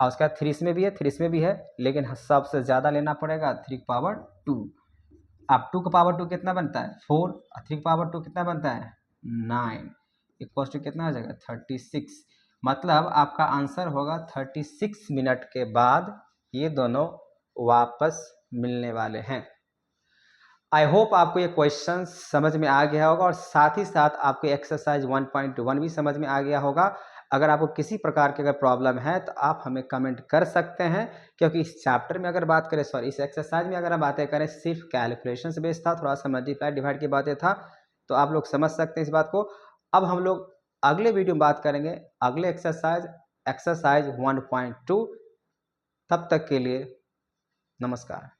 और उसका 3 इसमें भी है 3 इसमें भी है, लेकिन सबसे ज़्यादा लेना पड़ेगा 3 का पावर 2। अब 2 का पावर 2 कितना बनता है? 4। और 3 का पावर 2 कितना बनता है? 9। इक्वल्स टू कितना आ जाएगा? 36। मतलब आपका आंसर होगा 36 मिनट के बाद ये दोनों वापस मिलने वाले हैं। आई होप आपको ये क्वेश्चन समझ में आ गया होगा और साथ ही साथ आपको एक्सरसाइज 1.1 भी समझ में आ गया होगा। अगर आपको किसी प्रकार की अगर प्रॉब्लम है तो आप हमें कमेंट कर सकते हैं, क्योंकि इस चैप्टर में अगर बात करें, सॉरी इस एक्सरसाइज में अगर हम बातें करें, सिर्फ कैलकुलेशन से बेस्ड था, थोड़ा सा मल्टीप्लाई डिवाइड की बातें था, तो आप लोग समझ सकते हैं इस बात को। अब हम लोग अगले वीडियो में बात करेंगे अगले एक्सरसाइज 1.2। तब तक के लिए नमस्कार।